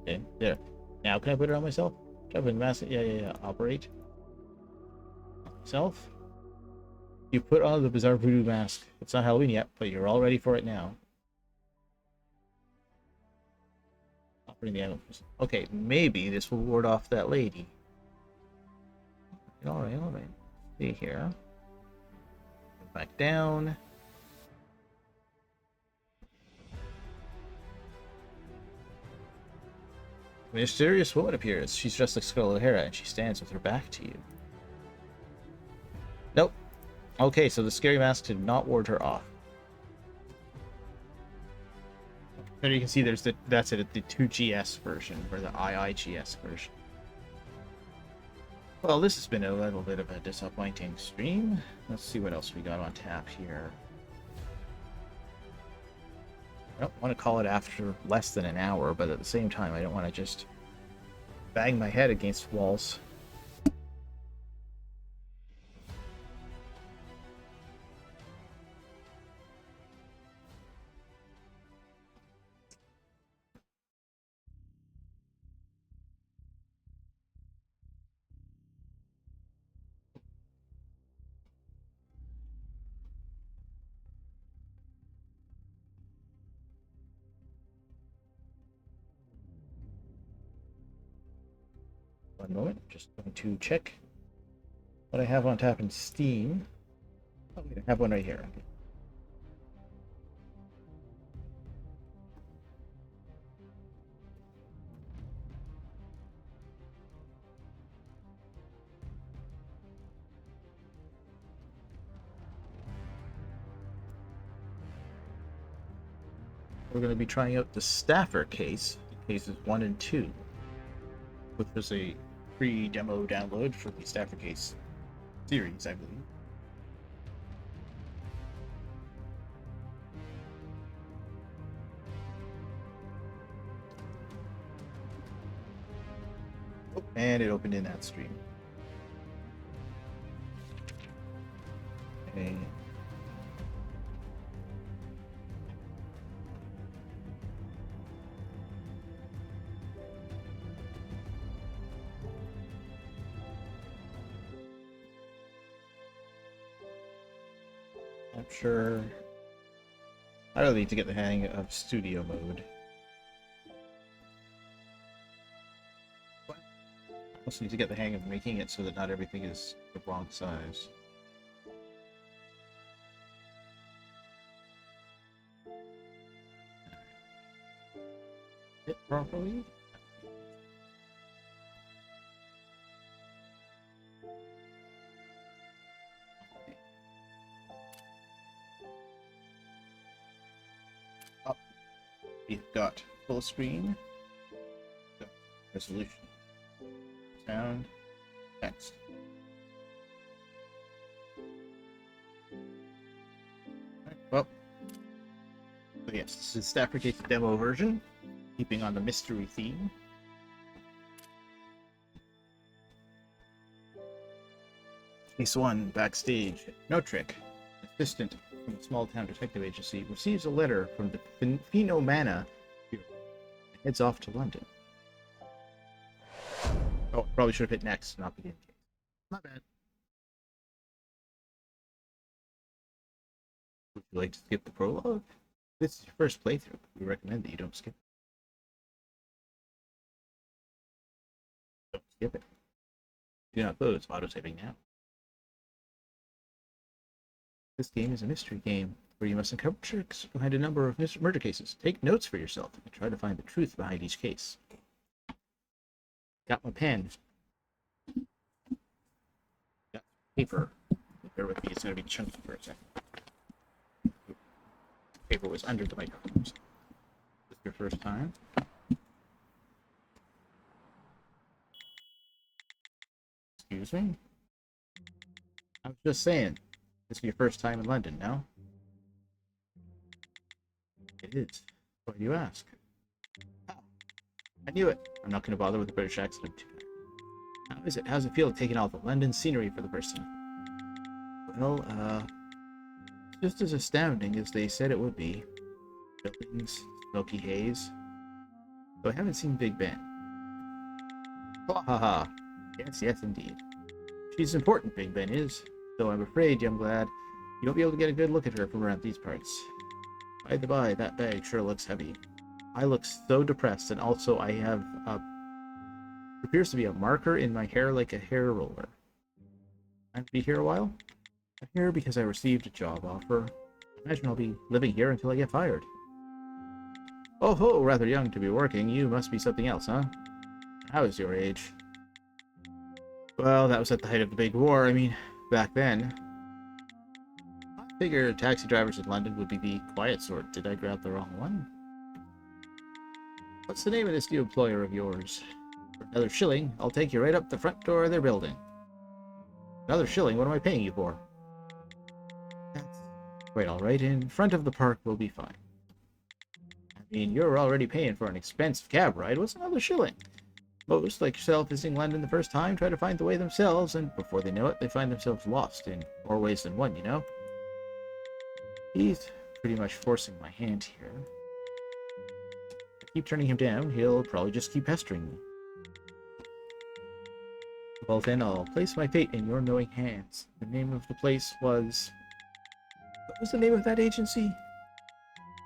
Speaker 1: Okay, there. Now can I put it on myself? Try putting the mask. Yeah. Operate. Myself. You put on the bizarre voodoo mask. It's not Halloween yet, but you're all ready for it now. Operating the animal. Okay, maybe this will ward off that lady. Alright. See here. Go back down. A mysterious woman appears. She's dressed like Scarlet O'Hara and she stands with her back to you. Nope. Okay, so the scary mask did not ward her off. There you can see there's that's it, the 2GS version, or the IIGS version. Well, this has been a little bit of a disappointing stream. Let's see what else we got on tap here. I don't want to call it after less than an hour, but at the same time, I don't want to just bang my head against walls. One moment, just going to check what I have on tap in Steam. Oh, I have one right here. Okay. We're going to be trying out the Staffer case, cases 1 and 2, which was a free demo download for the Staffer case series, I believe. Oh, and it opened in that stream. Okay. Capture. I really need to get the hang of studio mode. I also need to get the hang of making it so that not everything is the wrong size. Fit properly? We've got full screen, resolution, sound, text. Right, well, so yes, this is Staffer Case demo version. Keeping on the mystery theme. Case 1, backstage. No trick. Assistant from a small town detective agency receives a letter from the Phenomana Bureau and heads off to London. Oh, probably should have hit next, not begin case. Not bad. Would you like to skip the prologue? If this is your first playthrough, we recommend that you don't skip it. Don't skip it. Do not close auto-saving now. This game is a mystery game where you must uncover tricks behind a number of murder cases. Take notes for yourself and try to find the truth behind each case. Got my pen. Got paper. Bear with me, it's going to be chunky for a second. Paper was under the microphone. Is this your first time? Excuse me? I was just saying. This is your first time in London, no? It is. Why do you ask? Oh, I knew it. I'm not going to bother with the British accent. How is it? How's it feel taking all the London scenery for the first time? Well, just as astounding as they said it would be. Buildings, smoky haze. Though I haven't seen Big Ben. Ha ha ha. Yes, yes, indeed. She's important, Big Ben is. Though I'm afraid, young lad, you won't be able to get a good look at her from around these parts. By the by, that bag sure looks heavy. I look so depressed, and also I have appears to be a marker in my hair like a hair roller. I'm to be here a while? I'm here because I received a job offer. Imagine I'll be living here until I get fired. Oh ho, rather young to be working. You must be something else, huh? How is your age? Well, that was at the height of the big war. I mean, back then. I figured taxi drivers in London would be the quiet sort. Did I grab the wrong one? What's the name of this new employer of yours? For another shilling, I'll take you right up the front door of their building. Another shilling? What am I paying you for? That's quite alright. In front of the park will be fine. I mean, you're already paying for an expensive cab ride. What's another shilling? Most, like yourself, visiting London the first time, try to find the way themselves, and before they know it, they find themselves lost in more ways than one, you know? He's pretty much forcing my hand here. If I keep turning him down, he'll probably just keep pestering me. Well then, I'll place my fate in your knowing hands. The name of the place was... What was the name of that agency?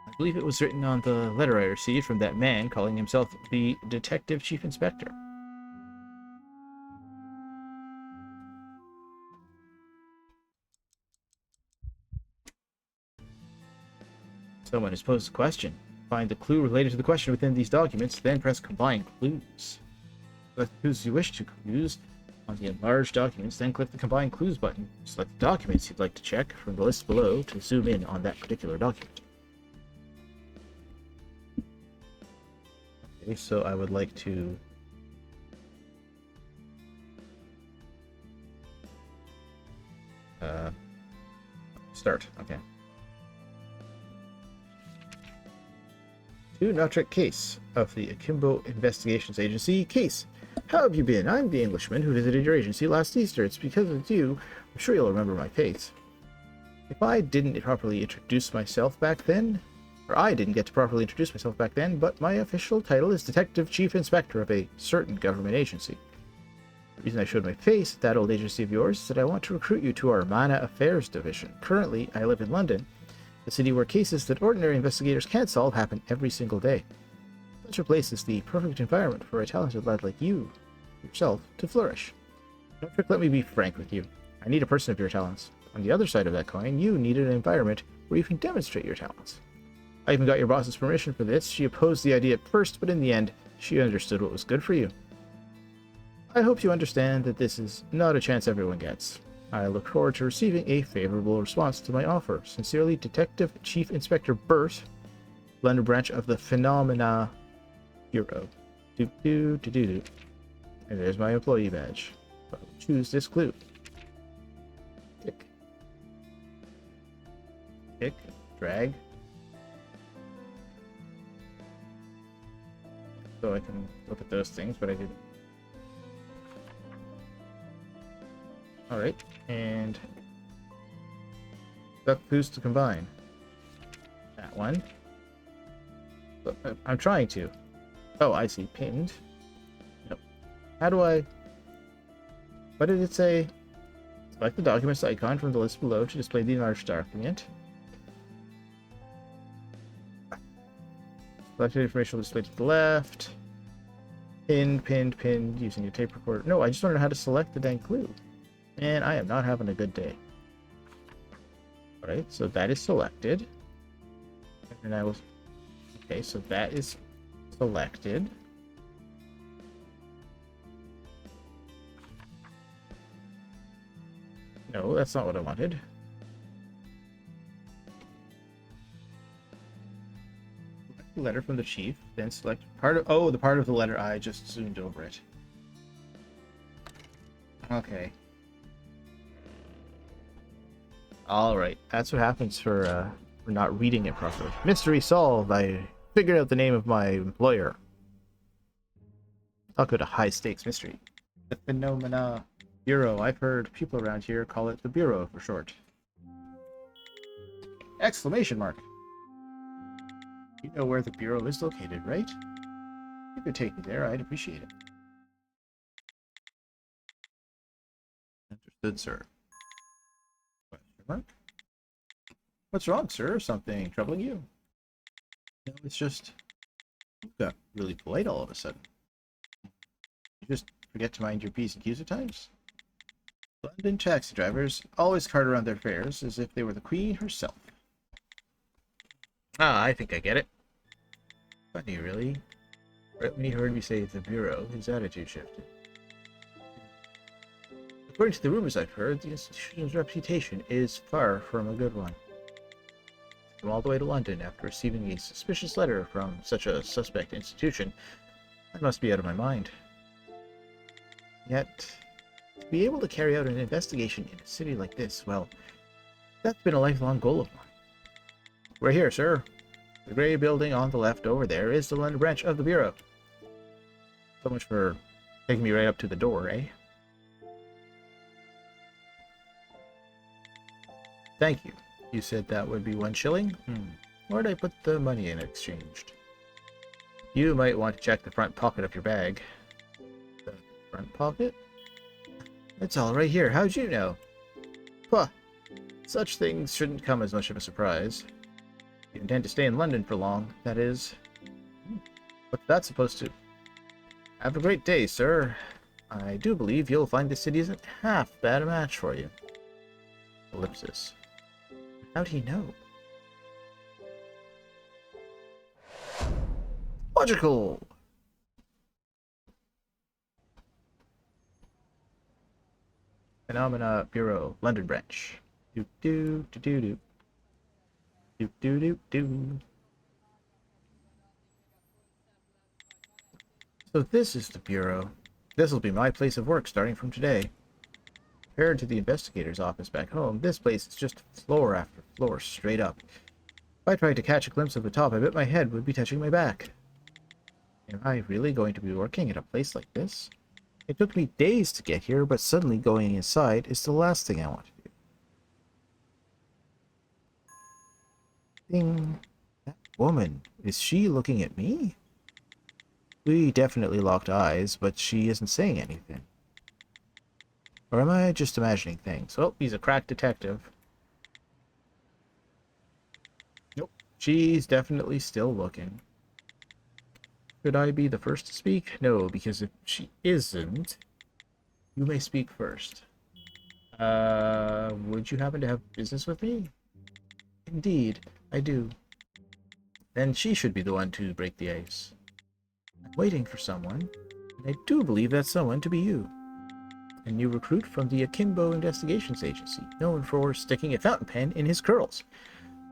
Speaker 1: I believe it was written on the letter I received from that man calling himself the Detective Chief Inspector. Someone has posed a question. Find the clue related to the question within these documents, then press Combine Clues. Select the clues you wish to use on the enlarged documents, then click the Combine Clues button. Select the documents you'd like to check from the list below to zoom in on that particular document. Okay, so I would like to start. Okay. To Nautric case of the Akimbo Investigations Agency. Case. How have you been? I'm the Englishman who visited your agency last Easter. It's because of you. I'm sure you'll remember my face. If I didn't properly introduce myself back then, or I didn't get to properly introduce myself back then, but my official title is Detective Chief Inspector of a certain government agency. The reason I showed my face at that old agency of yours is that I want to recruit you to our Mana Affairs division. Currently, I live in London, the city where cases that ordinary investigators can't solve happen every single day. Such a place is the perfect environment for a talented lad like you, yourself, to flourish. Let me be frank with you. I need a person of your talents. On the other side of that coin, you need an environment where you can demonstrate your talents. I even got your boss's permission for this. She opposed the idea at first, but in the end, she understood what was good for you. I hope you understand that this is not a chance everyone gets. I look forward to receiving a favorable response to my offer. Sincerely, Detective Chief Inspector Burt, London branch of the Phenomena Bureau. And there's my employee badge. I'll choose this clue. Tick. Tick. Drag. so I can look at those things, but I didn't. Alright, and duck clues to combine. That one. But I'm trying to. Oh, I see. Pinned. Nope. How do I... What did it say? Select the documents icon from the list below to display the enlarged document. Selected information will display to the left. Pinned, pinned, pinned using your tape recorder. No, I just want to know how to select the dang clue. Man, I am not having a good day. Alright, so that is selected. And I was... Okay, so that is selected. No, that's not what I wanted. Letter from the chief, then select part of... Oh, the part of the letter I just zoomed over it. Okay. Alright, that's what happens for not reading it properly. Mystery solved! I figured out the name of my employer. I'll go to high stakes mystery. The Phenomena Bureau. I've heard people around here call it the Bureau for short. Exclamation mark. You know where the Bureau is located, right? If you could take me there, I'd appreciate it. Understood, sir. Question mark? What's wrong, sir? Something troubling you? No, it's just... You got really polite all of a sudden. You just forget to mind your P's and Q's at times? London taxi drivers always cart around their fares as if they were the Queen herself. Ah, I think I get it. Funny, really. Right when he heard me say the Bureau, his attitude shifted. According to the rumors I've heard, the institution's reputation is far from a good one. From all the way to London after receiving a suspicious letter from such a suspect institution, I must be out of my mind. Yet, to be able to carry out an investigation in a city like this, well, that's been a lifelong goal of mine. We're here, sir. The gray building on the left over there is the London branch of the Bureau. So much for taking me right up to the door, eh? Thank you. You said that would be 1 shilling? Where'd I put the money in exchanged? You might want to check the front pocket of your bag. The front pocket? It's all right here. How'd you know? Huh. Such things shouldn't come as much of a surprise. You intend to stay in London for long, that is. What's that supposed to... Have a great day, sir. I do believe you'll find the city isn't half bad a match for you. Ellipsis. How'd he know? Logical! Phenomena Bureau, London branch. Doop doo doo doo doo. Doop doo doo doo. So this is the Bureau. This'll be my place of work starting from today. Compared to the investigator's office back home, this place is just floor after floor straight up. If I tried to catch a glimpse of the top, I bet my head would be touching my back. Am I really going to be working at a place like this? It took me days to get here, but suddenly going inside is the last thing I want to do. Ding. That woman, is she looking at me? We definitely locked eyes, but she isn't saying anything. Or am I just imagining things? Oh, he's a crack detective. Nope. She's definitely still looking. Should I be the first to speak? No, because if she isn't, you may speak first. Would you happen to have business with me? Indeed, I do. Then she should be the one to break the ice. I'm waiting for someone, and I do believe that someone to be you. A new recruit from the Akimbo Investigations Agency, known for sticking a fountain pen in his curls.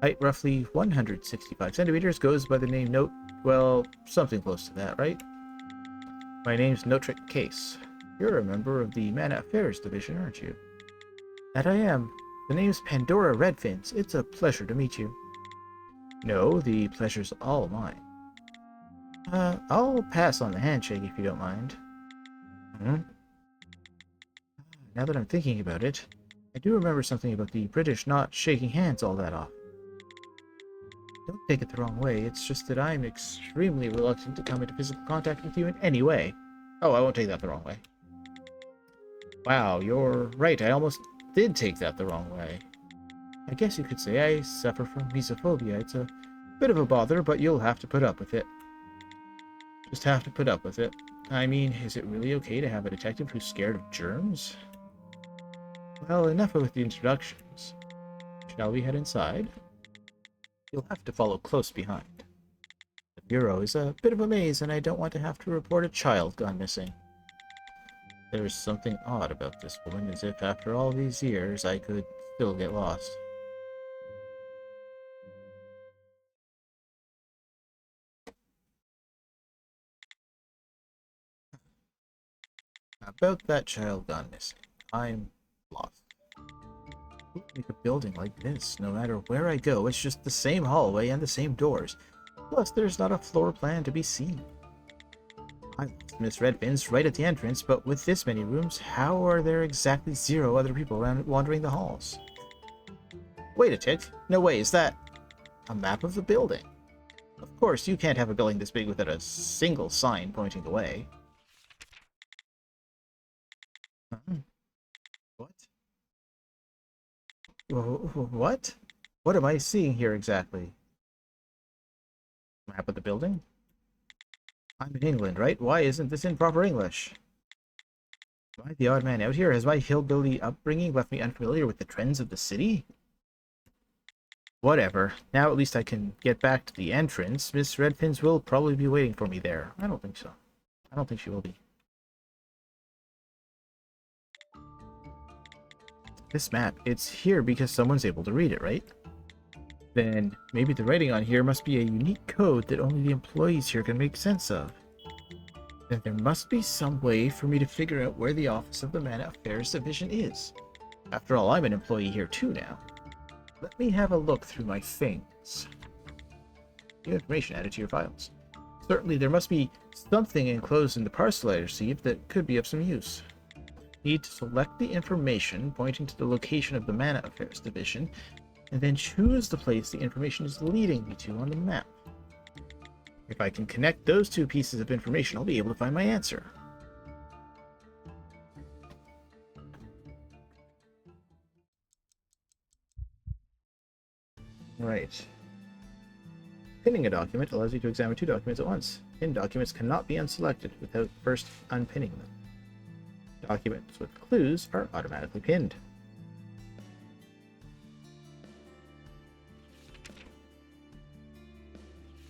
Speaker 1: Height roughly 165 centimeters, goes by the name Note... Well, something close to that, right? My name's Notre Case. You're a member of the Mana Affairs Division, aren't you? That I am. The name's Pandora Redfins. It's a pleasure to meet you. No, the pleasure's all mine. I'll pass on the handshake if you don't mind. Hmm? Now that I'm thinking about it, I do remember something about the British not shaking hands all that often. Don't take it the wrong way, it's just that I'm extremely reluctant to come into physical contact with you in any way. Oh, I won't take that the wrong way. Wow, you're right, I almost did take that the wrong way. I guess you could say I suffer from mesophobia. It's a bit of a bother, but you'll have to put up with it. Just have to put up with it. I mean, is it really okay to have a detective who's scared of germs? Well, enough with the introductions. Shall we head inside? You'll have to follow close behind. The bureau is a bit of a maze, and I don't want to have to report a child gone missing. There's something odd about this woman, as if after all these years I could still get lost. About that child gone missing, I'm lost. Who would make a building like this? No matter where I go, it's just the same hallway and the same doors. Plus, there's not a floor plan to be seen. I lost Miss Redfin's right at the entrance, but with this many rooms, how are there exactly 0 other people wandering the halls? Wait a tick. No way, is that a map of the building? Of course, you can't have a building this big without a single sign pointing the way. Huh? What? What? What am I seeing here exactly? Map of the building? I'm in England, right? Why isn't this in proper English? Am I the odd man out here? Has my hillbilly upbringing left me unfamiliar with the trends of the city? Whatever. Now at least I can get back to the entrance. Miss Redfin's will probably be waiting for me there. I don't think so. I don't think she will be. This map, it's here because someone's able to read it, right? Then maybe the writing on here must be a unique code that only the employees here can make sense of. Then there must be some way for me to figure out where the office of the Man Affairs Division is. After all, I'm an employee here too now. Let me have a look through my things. New information added to your files. Certainly there must be something enclosed in the parcel I received that could be of some use. Need to select the information pointing to the location of the Man Affairs Division, and then choose the place the information is leading me to on the map. If I can connect those 2 pieces of information, I'll be able to find my answer. Right. Pinning a document allows you to examine 2 documents at once. Pinned documents cannot be unselected without first unpinning them. Documents with clues are automatically pinned.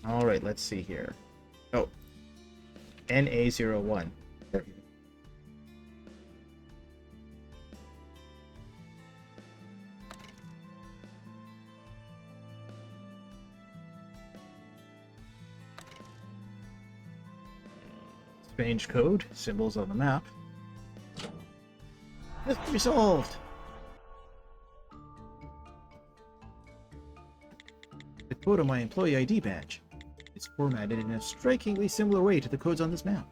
Speaker 1: Alright, let's see here. Oh. NA01. There we go. Strange code, symbols on the map. Mystery solved! The code on my employee ID badge. It's formatted in a strikingly similar way to the codes on this map.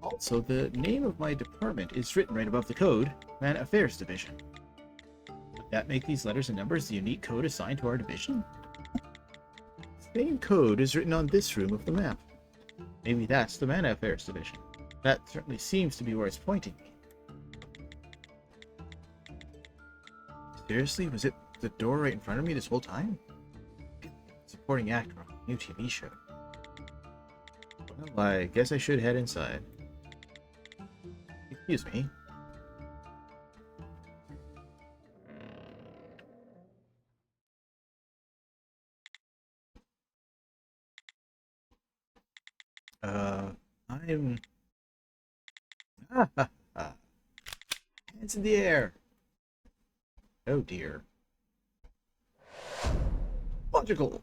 Speaker 1: Also, the name of my department is written right above the code, Man Affairs Division. Would that make these letters and numbers the unique code assigned to our division? The same code is written on this room of the map. Maybe that's the Man Affairs Division. That certainly seems to be where it's pointing me. Seriously, was it the door right in front of me this whole time? Supporting actor on a new TV show. Well, I guess I should head inside. Excuse me. I'm... Ah, ha, ha. Hands in the air! Oh dear. Logical!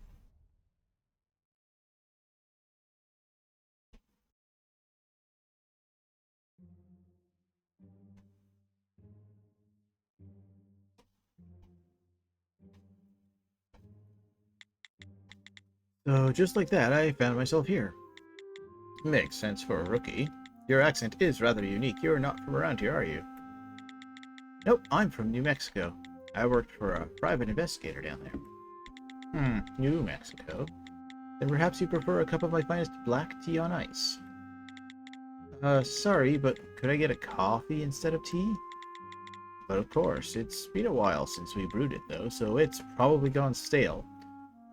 Speaker 1: So, just like that, I found myself here. Makes sense for a rookie. Your accent is rather unique. You're not from around here, are you? Nope, I'm from New Mexico. I worked for a private investigator down there. New Mexico? Then perhaps you prefer a cup of my finest black tea on ice. Sorry, but could I get a coffee instead of tea? But of course, it's been a while since we brewed it though, so it's probably gone stale.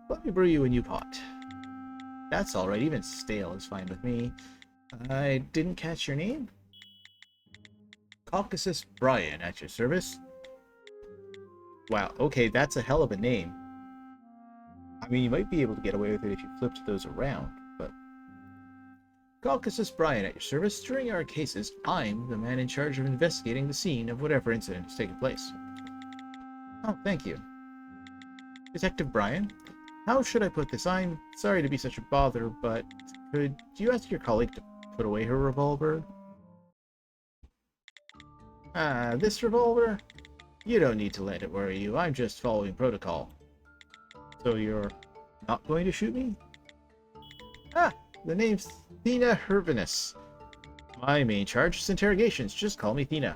Speaker 1: Let me brew you a new pot. That's alright, even stale is fine with me. I didn't catch your name? Caucasus Brian at your service. Wow, okay, that's a hell of a name. I mean, you might be able to get away with it if you flipped those around, but... Caucasus Brian at your service. During our cases, I'm the man in charge of investigating the scene of whatever incident has taken place. Oh, thank you. Detective Brian, how should I put this? I'm sorry to be such a bother, but could you ask your colleague to put away her revolver? This revolver? You don't need to let it worry you. I'm just following protocol. So you're not going to shoot me? The name's Thena Hervinus. My main charge is interrogations. Just call me Thena.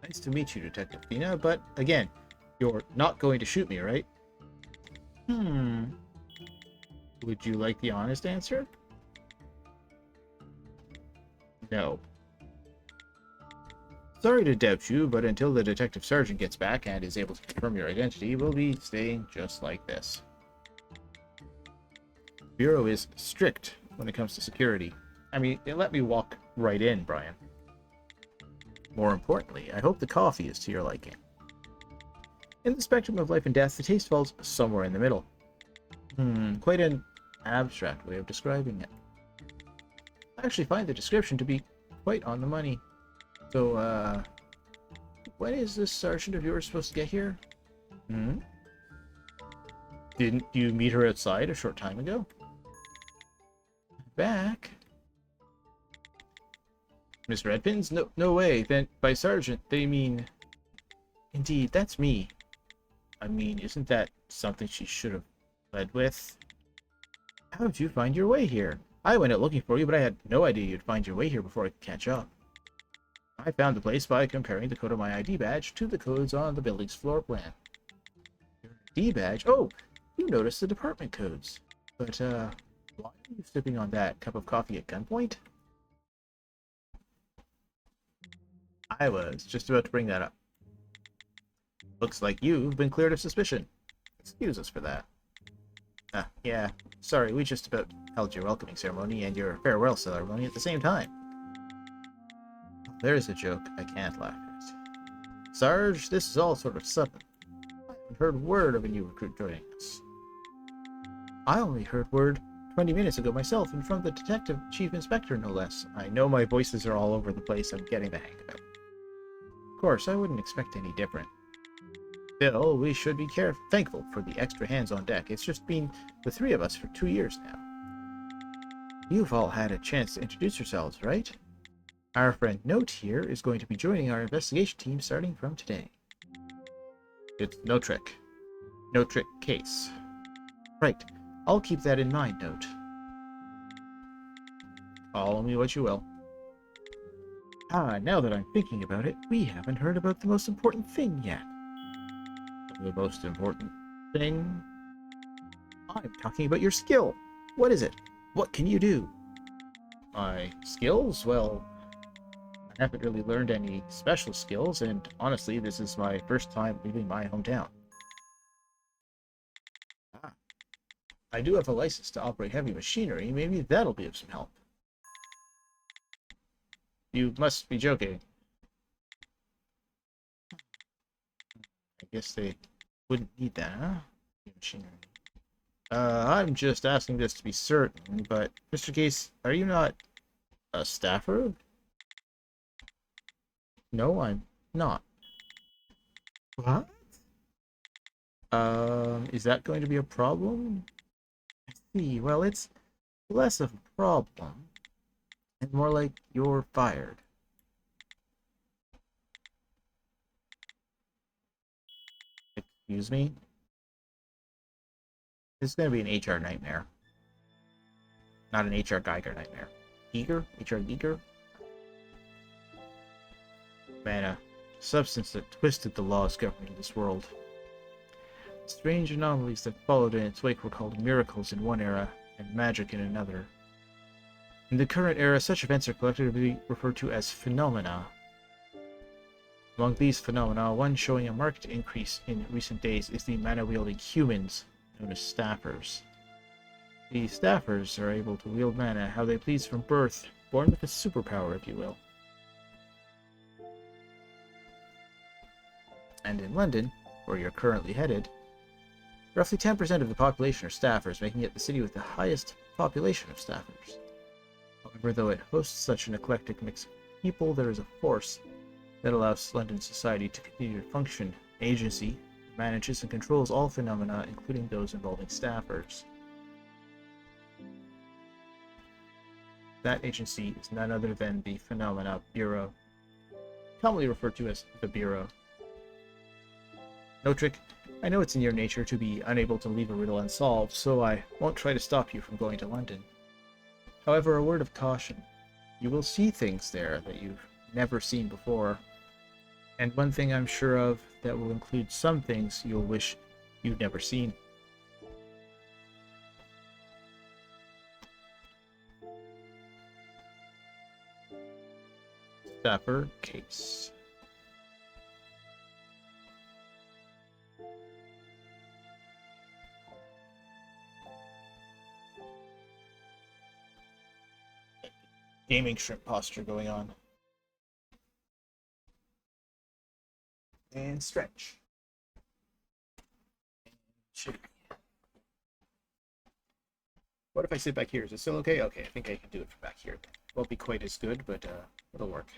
Speaker 1: Nice to meet you, Detective Thena, but again, you're not going to shoot me, right? Would you like the honest answer? No. Sorry to doubt you, but until the detective sergeant gets back and is able to confirm your identity, we'll be staying just like this. Bureau is strict when it comes to security. I mean, it let me walk right in, Brian. More importantly, I hope the coffee is to your liking. In the spectrum of life and death, the taste falls somewhere in the middle. Quite an abstract way of describing it. I actually find the description to be quite on the money. So, when is this sergeant of yours supposed to get here? Didn't you meet her outside a short time ago? Back? Miss Redpins? No way. Then by sergeant, they mean... Indeed, that's me. I mean, isn't that something she should have led with? How did you find your way here? I went out looking for you, but I had no idea you'd find your way here before I could catch up. I found the place by comparing the code of my ID badge to the codes on the building's floor plan. Your ID badge? Oh, you noticed the department codes. But, why are you sipping on that cup of coffee at gunpoint? I was just about to bring that up. Looks like you've been cleared of suspicion. Excuse us for that. Yeah. Sorry, we just about held your welcoming ceremony and your farewell ceremony at the same time. There's a joke I can't laugh at. Sarge, this is all sort of sudden. I haven't heard word of a new recruit joining us. I only heard word 20 minutes ago myself, and from the detective chief inspector, no less. I know my voices are all over the place. I'm getting the hang of it. Of course, I wouldn't expect any different. Still, we should be thankful for the extra hands on deck. It's just been the three of us for 2 years now. You've all had a chance to introduce yourselves, right? Our friend Note here is going to be joining our investigation team starting from today. It's no trick. No trick case. Right. I'll keep that in mind, Note. Call me what you will. Now that I'm thinking about it, we haven't heard about the most important thing yet. The most important thing? I'm talking about your skill. What is it? What can you do? My skills? Well, I haven't really learned any special skills, and honestly, this is my first time leaving my hometown. I do have a license to operate heavy machinery. Maybe that'll be of some help. You must be joking. I guess they wouldn't need that, huh? Machinery. I'm just asking this to be certain, but Mr. Case, are you not a staffer? No, I'm not. What? Is that going to be a problem? I see. Well, it's less of a problem and more like you're fired. Excuse me? This is going to be an HR nightmare. Not an HR Geiger nightmare. Giger? HR Giger? Mana. Substance that twisted the laws governing this world. Strange anomalies that followed in its wake were called miracles in one era, and magic in another. In the current era, such events are collectively referred to as phenomena. Among these phenomena, one showing a marked increase in recent days is the mana-wielding humans, known as staffers. The staffers are able to wield mana how they please from birth, born with a superpower, if you will. And in London, where you're currently headed, roughly 10% of the population are staffers, making it the city with the highest population of staffers. However, though it hosts such an eclectic mix of people, there is a force that allows London society to continue to function. Agency manages and controls all phenomena, including those involving staffers. That agency is none other than the Phenomena Bureau, commonly referred to as the Bureau. No trick, I know it's in your nature to be unable to leave a riddle unsolved, so I won't try to stop you from going to London. However, a word of caution. You will see things there that you've never seen before, and one thing I'm sure of that will include some things you'll wish you'd never seen. Staffer case. Gaming shrimp posture going on. And stretch. And shake. What if I sit back here? Is it still okay? Okay, I think I can do it from back here. Won't be quite as good, but it'll work.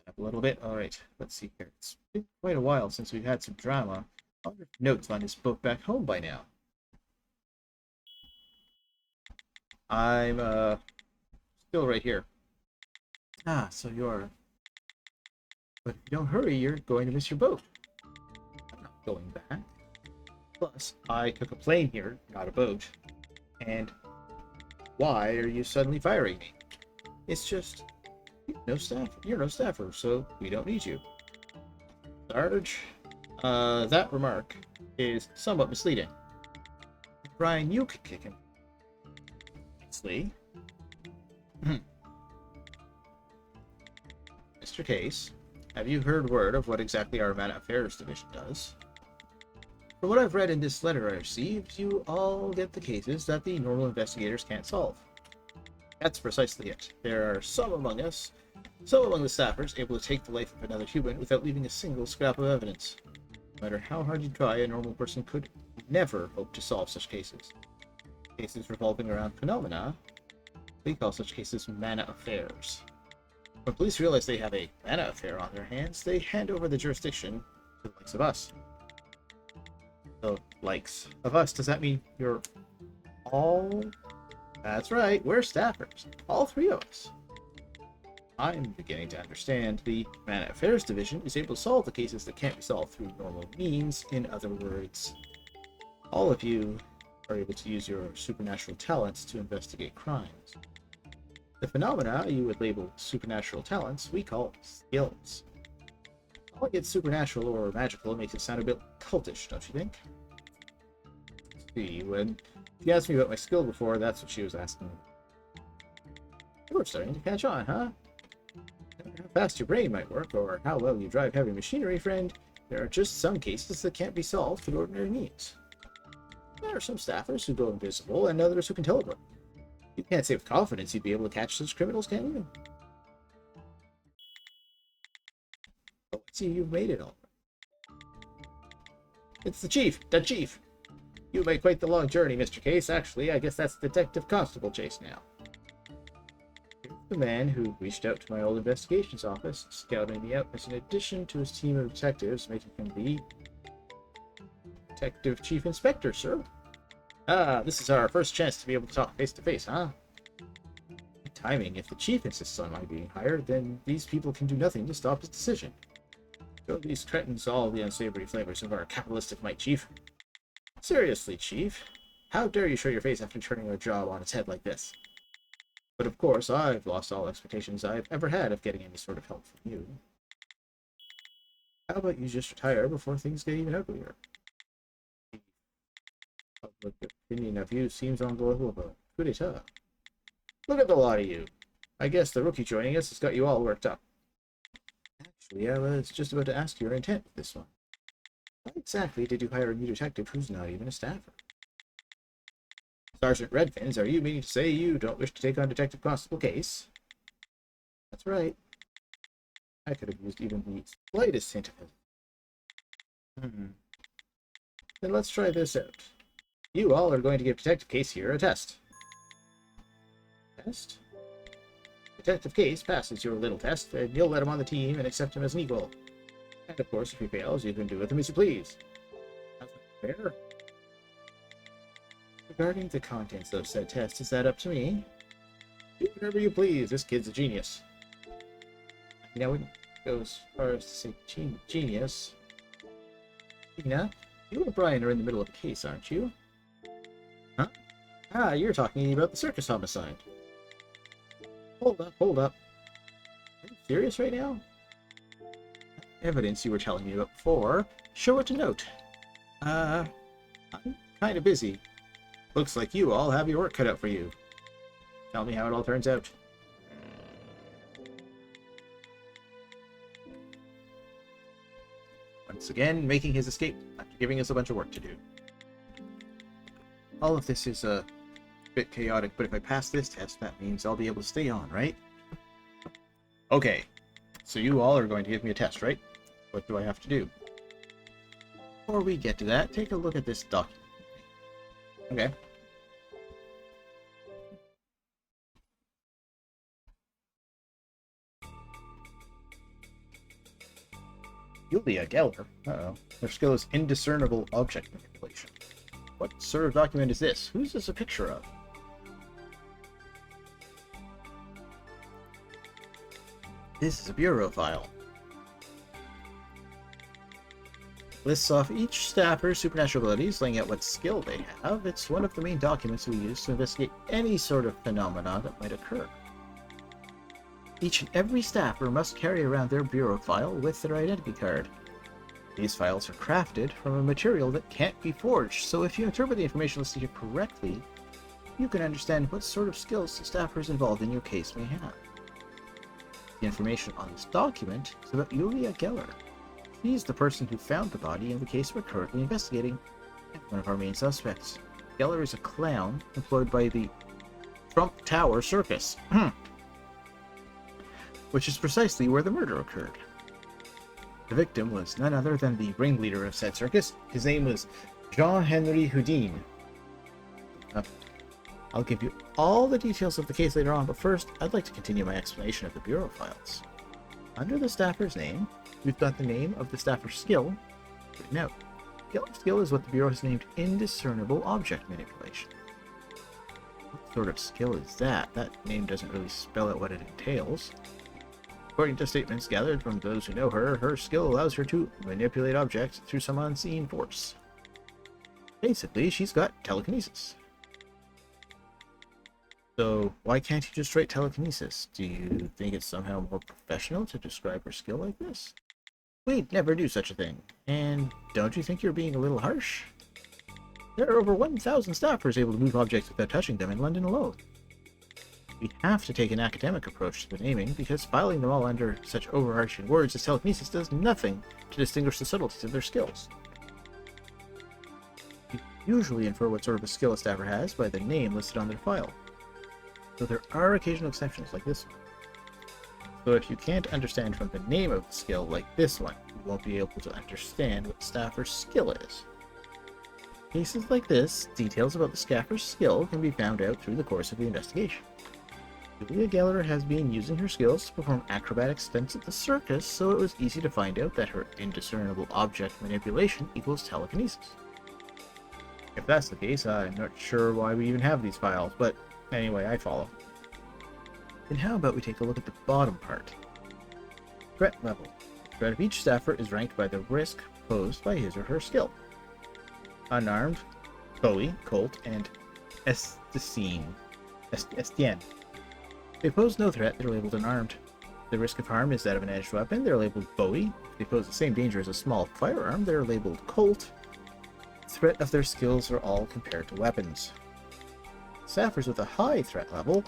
Speaker 1: Up a little bit. Alright, let's see here. It's been quite a while since we've had some drama. I wonder if Notes on his boat back home by now. I'm still right here. Ah, so you're... But if you don't hurry, you're going to miss your boat. I'm not going back. Plus, I took a plane here, not a boat. And why are you suddenly firing me? It's just... no staff. You're no staffer, so we don't need you. Sarge, that remark is somewhat misleading. Brian, you could kick him. Lee. Mr. Case, have you heard word of what exactly our Mana Affairs Division does? From what I've read in this letter I received, you all get the cases that the normal investigators can't solve. That's precisely it. There are some among the staffers able to take the life of another human without leaving a single scrap of evidence. No matter how hard you try, a normal person could never hope to solve such cases. Cases revolving around phenomena, we call such cases mana affairs. When police realize they have a mana affair on their hands, they hand over the jurisdiction to the likes of us. The likes of us, does that mean you're all... That's right, we're staffers. All three of us. I'm beginning to understand. The Mana Affairs Division is able to solve the cases that can't be solved through normal means. In other words, all of you are able to use your supernatural talents to investigate crimes. The phenomena you would label supernatural talents, we call skills. Calling it supernatural or magical makes it sound a bit cultish, don't you think? See, when she asked me about my skill before, that's what she was asking me. You're starting to catch on, huh? No matter how fast your brain might work, or how well you drive heavy machinery, friend, there are just some cases that can't be solved through ordinary means. There are some staffers who go invisible, and others who can teleport. You can't say with confidence you'd be able to catch such criminals, can you? Oh, I see you've made it all. It's the chief! The chief! You made quite the long journey, Mr. Case. Actually, I guess that's Detective Constable Chase now. Here's the man who reached out to my old investigations office, scouting me out as an addition to his team of detectives, making him the Detective Chief Inspector, sir. Ah, this is our first chance to be able to talk face to face, huh? Good timing. If the chief insists on my being hired, then these people can do nothing to stop his decision. Show these cretins all the unsavory flavors of our capitalistic might, Chief. Seriously, Chief. How dare you show your face after turning our job on its head like this? But of course, I've lost all expectations I've ever had of getting any sort of help from you. How about you just retire before things get even uglier? Public opinion of you seems on the level of a coup d'etat. Look at the lot of you. I guess the rookie joining us has got you all worked up. Actually, I was just about to ask your intent with this one. Why exactly did you hire a new detective who's not even a staffer? Sergeant Redfins, are you meaning to say you don't wish to take on Detective Constable Case? That's right. I could have used even the slightest hint of it. Then let's try this out. You all are going to give Detective Case here a test. Test? Detective Case passes your little test, and you'll let him on the team and accept him as an equal. And of course, if he fails, you can do with him as you please. Sounds like fair? Regarding the contents of said test, is that up to me? Do whatever you please. This kid's a genius. I wouldn't go as far as to say genius. Tina, you and Brian are in the middle of a case, aren't you? Huh? Ah, you're talking about the circus homicide. Hold up. Are you serious right now? Evidence you were telling me about before. Show it to note. I'm kind of busy. Looks like you all have your work cut out for you. Tell me how it all turns out. Once again, making his escape after giving us a bunch of work to do. All of this is a bit chaotic, but if I pass this test, that means I'll be able to stay on, right? Okay, so you all are going to give me a test, right? What do I have to do? Before we get to that, take a look at this document. Okay. Yulia Geller. Uh-oh. Their skill is indiscernible object manipulation. What sort of document is this? Who's this a picture of? This is a bureau file. Lists off each staffer's supernatural abilities, laying out what skill they have. It's one of the main documents we use to investigate any sort of phenomena that might occur. Each and every staffer must carry around their bureau file with their identity card. These files are crafted from a material that can't be forged, so if you interpret the information listed here correctly, you can understand what sort of skills the staffers involved in your case may have. The information on this document is about Yulia Geller. She's the person who found the body in the case we're currently investigating, and one of our main suspects. Geller is a clown employed by the Trump Tower Circus, which is precisely where the murder occurred. The victim was none other than the ringleader of said circus. His name was Jean-Henri Houdin. I'll give you all the details of the case later on, but first, I'd like to continue my explanation of the bureau files. Under the staffer's name, we've got the name of the staffer's skill written out. Geller's skill is what the bureau has named indiscernible object manipulation. What sort of skill is that? That name doesn't really spell out what it entails. According to statements gathered from those who know her, her skill allows her to manipulate objects through some unseen force. Basically, she's got telekinesis. So, why can't you just write telekinesis? Do you think it's somehow more professional to describe her skill like this? We'd never do such a thing. And don't you think you're being a little harsh? There are over 1,000 staffers able to move objects without touching them in London alone. We have to take an academic approach to the naming, because filing them all under such overarching words as telekinesis does nothing to distinguish the subtleties of their skills. You usually infer what sort of a skill a staffer has by the name listed on their file, though there are occasional exceptions like this one. So if you can't understand from the name of the skill like this one, you won't be able to understand what the staffer's skill is. In cases like this, details about the staffer's skill can be found out through the course of the investigation. Yulia Geller has been using her skills to perform acrobatic stunts at the circus, so it was easy to find out that her indiscernible object manipulation equals telekinesis. If that's the case, I'm not sure why we even have these files, but anyway, I follow. Then how about we take a look at the bottom part? Threat level. threat of each staffer is ranked by the risk posed by his or her skill. Unarmed, Bowie, Colt, and Estienne. If they pose no threat, they're labeled unarmed. The risk of harm is that of an edged weapon, they're labeled Bowie. If they pose the same danger as a small firearm, they're labeled Colt. Threat of their skills are all compared to weapons. Staffers with a high threat level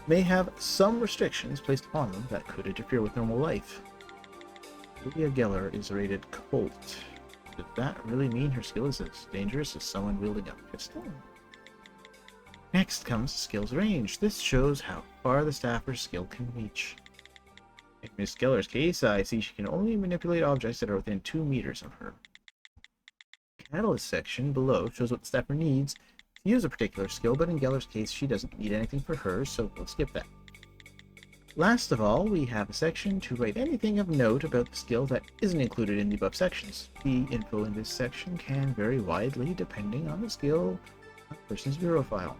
Speaker 1: may have some restrictions placed upon them that could interfere with normal life. Julia Geller is rated Colt. Does that really mean her skill is as dangerous as someone wielding a pistol? Next comes skills range. This shows how far the staffer's skill can reach. In Miss Geller's case, I see she can only manipulate objects that are within 2 meters of her. The catalyst section below shows what the staffer needs to use a particular skill, but in Geller's case, she doesn't need anything for hers, so we'll skip that. Last of all, we have a section to write anything of note about the skill that isn't included in the above sections. The info in this section can vary widely depending on the skill of a person's bureau file.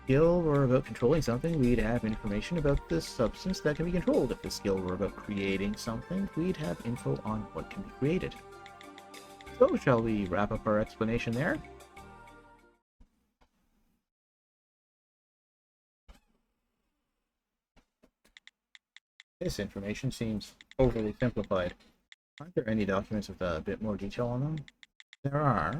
Speaker 1: Skill were about controlling something, we'd have information about the substance that can be controlled. If the skill were about creating something, we'd have info on what can be created. So, shall we wrap up our explanation there? This information seems overly simplified. Aren't there any documents with a bit more detail on them? There are.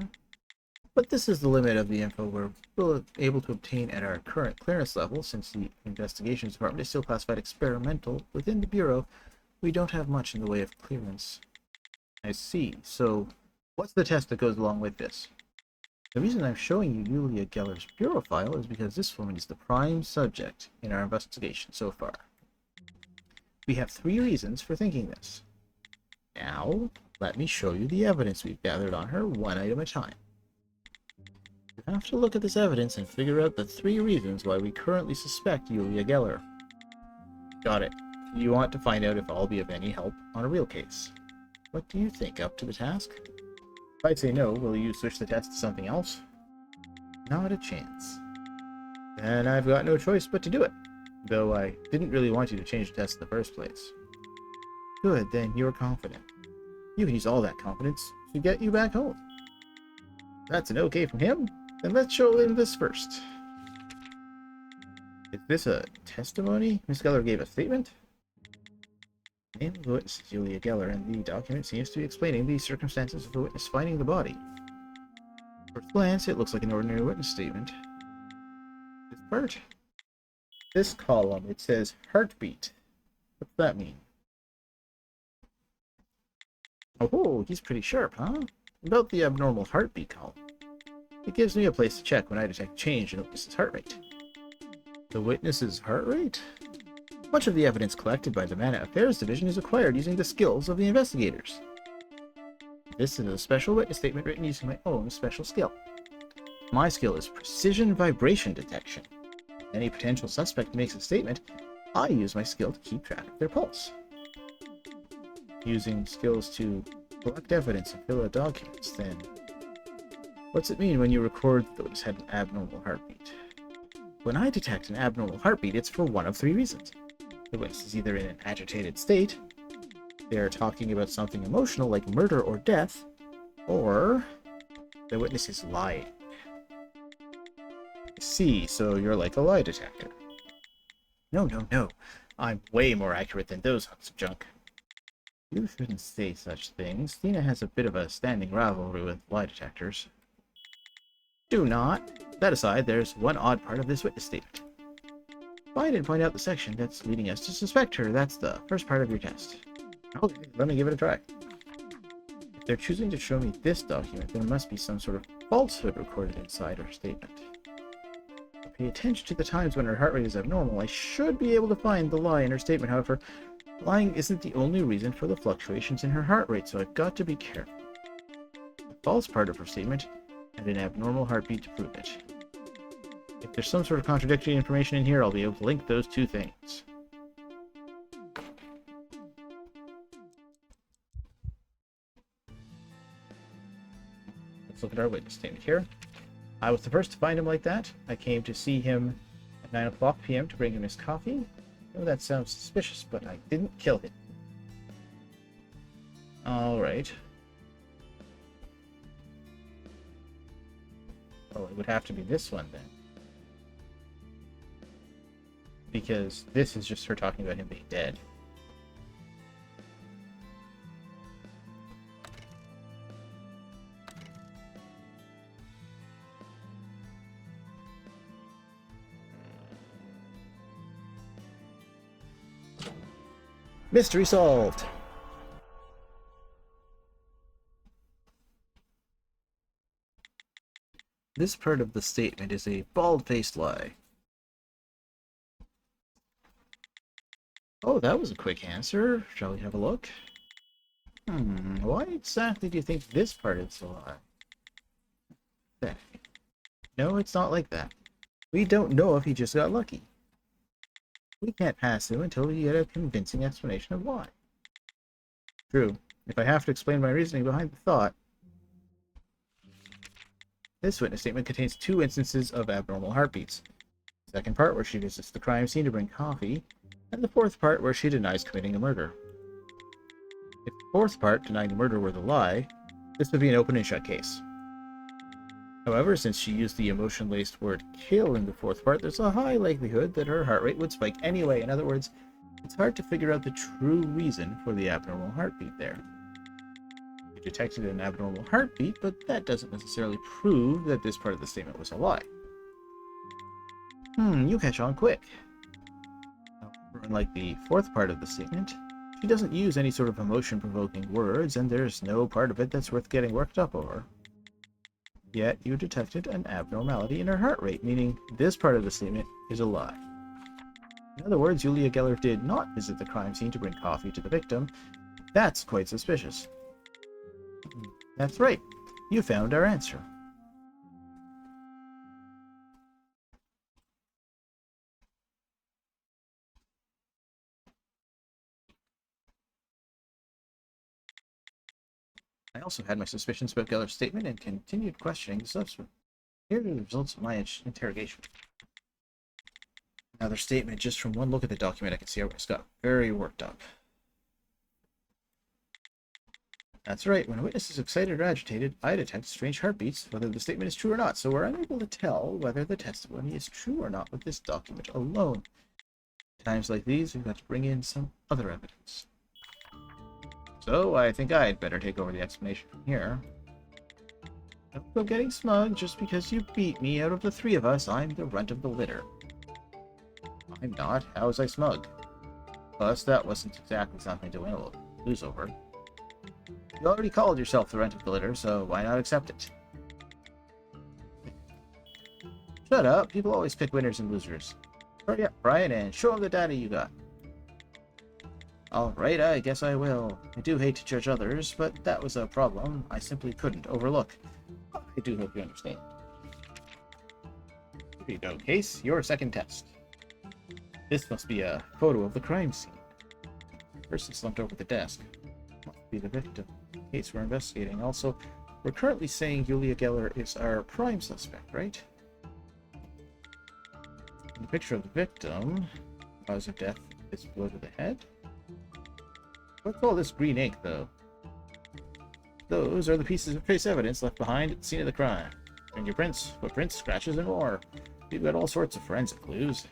Speaker 1: But this is the limit of the info we're able to obtain at our current clearance level. Since the investigations department is still classified experimental within the Bureau, we don't have much in the way of clearance. I see. So, what's the test that goes along with this? The reason I'm showing you Julia Geller's Bureau file is because this woman is the prime subject in our investigation so far. We have 3 reasons for thinking this. Now, let me show you the evidence we've gathered on her one item at a time. You have to look at this evidence and figure out the 3 reasons why we currently suspect Julia Geller. Got it. You want to find out if I'll be of any help on a real case. What do you think? Up to the task? If I say no, will you switch the test to something else? Not a chance. Then I've got no choice but to do it. Though I didn't really want you to change the test in the first place. Good, then you're confident. You can use all that confidence to get you back home. That's an okay from him? Then let's show him this first. Is this a testimony? Miss Geller gave a statement? The name of the witness is Julia Geller, and the document seems to be explaining the circumstances of the witness finding the body. At first glance, it looks like an ordinary witness statement. This part? This column, it says heartbeat. What's that mean? Oh, he's pretty sharp, huh? About the abnormal heartbeat column. It gives me a place to check when I detect change in the witness's heart rate. The witness's heart rate? Much of the evidence collected by the Mana Affairs Division is acquired using the skills of the investigators. This is a special witness statement written using my own special skill. My skill is precision vibration detection. Any potential suspect makes a statement, I use my skill to keep track of their pulse. Using skills to collect evidence and fill out documents, then what's it mean when you record that the witness had an abnormal heartbeat? When I detect an abnormal heartbeat, it's for one of 3 reasons. The witness is either in an agitated state, they are talking about something emotional like murder or death, or the witness is lying. See, so you're like a lie detector. No. I'm way more accurate than those hunks of junk. You shouldn't say such things. Tina has a bit of a standing rivalry with lie detectors. Do not. That aside, there's one odd part of this witness statement. If I didn't point out the section that's leading us to suspect her, that's the first part of your test. Okay, let me give it a try. If they're choosing to show me this document, there must be some sort of falsehood recorded inside her statement. Pay attention to the times when her heart rate is abnormal. I should be able to find the lie in her statement. However, lying isn't the only reason for the fluctuations in her heart rate, so I've got to be careful. The false part of her statement had an abnormal heartbeat to prove it. If there's some sort of contradictory information in here, I'll be able to link those 2 things. Let's look at our witness statement here. I was the first to find him like that. I came to see him at 9 o'clock p.m. to bring him his coffee. know that sounds suspicious, but I didn't kill him. Alright. Oh, it would have to be this one then. Because this is just her talking about him being dead. Mystery solved! This part of the statement is a bald-faced lie. Oh, that was a quick answer. Shall we have a look? Why exactly do you think this part is a lie? Pathetic. No, it's not like that. We don't know if he just got lucky. We can't pass him until we get a convincing explanation of why. True. If I have to explain my reasoning behind the thought, this witness statement contains 2 instances of abnormal heartbeats. The second part where she visits the crime scene to bring coffee, and the fourth part where she denies committing a murder. If the fourth part, denying the murder, were the lie, this would be an open and shut case. However, since she used the emotion-laced word kill in the fourth part, there's a high likelihood that her heart rate would spike anyway. In other words, it's hard to figure out the true reason for the abnormal heartbeat there. You detected an abnormal heartbeat, but that doesn't necessarily prove that this part of the statement was a lie. You catch on quick. Unlike the fourth part of the statement, she doesn't use any sort of emotion-provoking words, and there's no part of it that's worth getting worked up over. Yet, you detected an abnormality in her heart rate, meaning this part of the statement is a lie. In other words, Julia Geller did not visit the crime scene to bring coffee to the victim. That's quite suspicious. That's right. You found our answer. I also had my suspicions about Geller's statement and continued questioning the subsequent. Here are the results of my interrogation. Now, their statement, just from one look at the document, I can see I just got very worked up. That's right, when a witness is excited or agitated, I detect strange heartbeats, whether the statement is true or not, so we're unable to tell whether the testimony is true or not with this document alone. At times like these, we've got to bring in some other evidence. So, I think I'd better take over the explanation from here. Don't go getting smug just because you beat me. Out of the 3 of us, I'm the runt of the litter. I'm not. How was I smug? Plus, that wasn't exactly something to lose over. You already called yourself the runt of the litter, so why not accept it? Shut up. People always pick winners and losers. Hurry up, Brian, and show them the data you got. Alright, I guess I will. I do hate to judge others, but that was a problem I simply couldn't overlook. I do hope you understand. Here you go, Case. Your second test. This must be a photo of the crime scene. Person slumped over the desk. Must be the victim. Case we're investigating. Also, we're currently saying Julia Geller is our prime suspect, right? In the picture of the victim, cause of death is blow to the head. What's all this green ink, though? Those are the pieces of trace evidence left behind at the scene of the crime. Fingerprints, footprints, scratches, and more. We've got all sorts of forensic clues.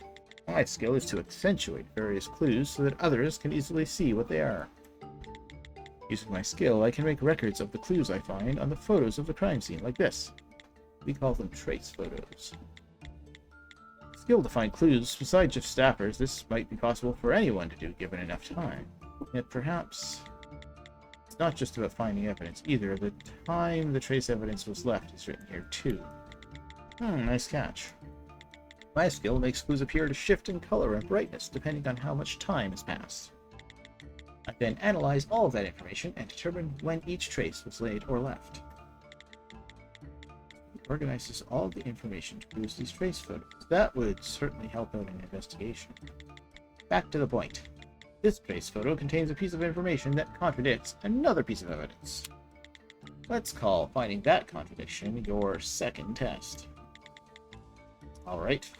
Speaker 1: My skill is to accentuate various clues so that others can easily see what they are. Using my skill, I can make records of the clues I find on the photos of the crime scene, like this. We call them trace photos. Skill to find clues, besides just staffers, this might be possible for anyone to do given enough time. Yet perhaps it's not just about finding evidence either. The time the trace evidence was left is written here too. Nice catch. My skill makes clues appear to shift in color and brightness depending on how much time has passed. I then analyze all of that information and determine when each trace was laid or left. It organizes all the information to produce these trace photos. That would certainly help out an investigation. Back to the point. This trace photo contains a piece of information that contradicts another piece of evidence. Let's call finding that contradiction your second test. Alright.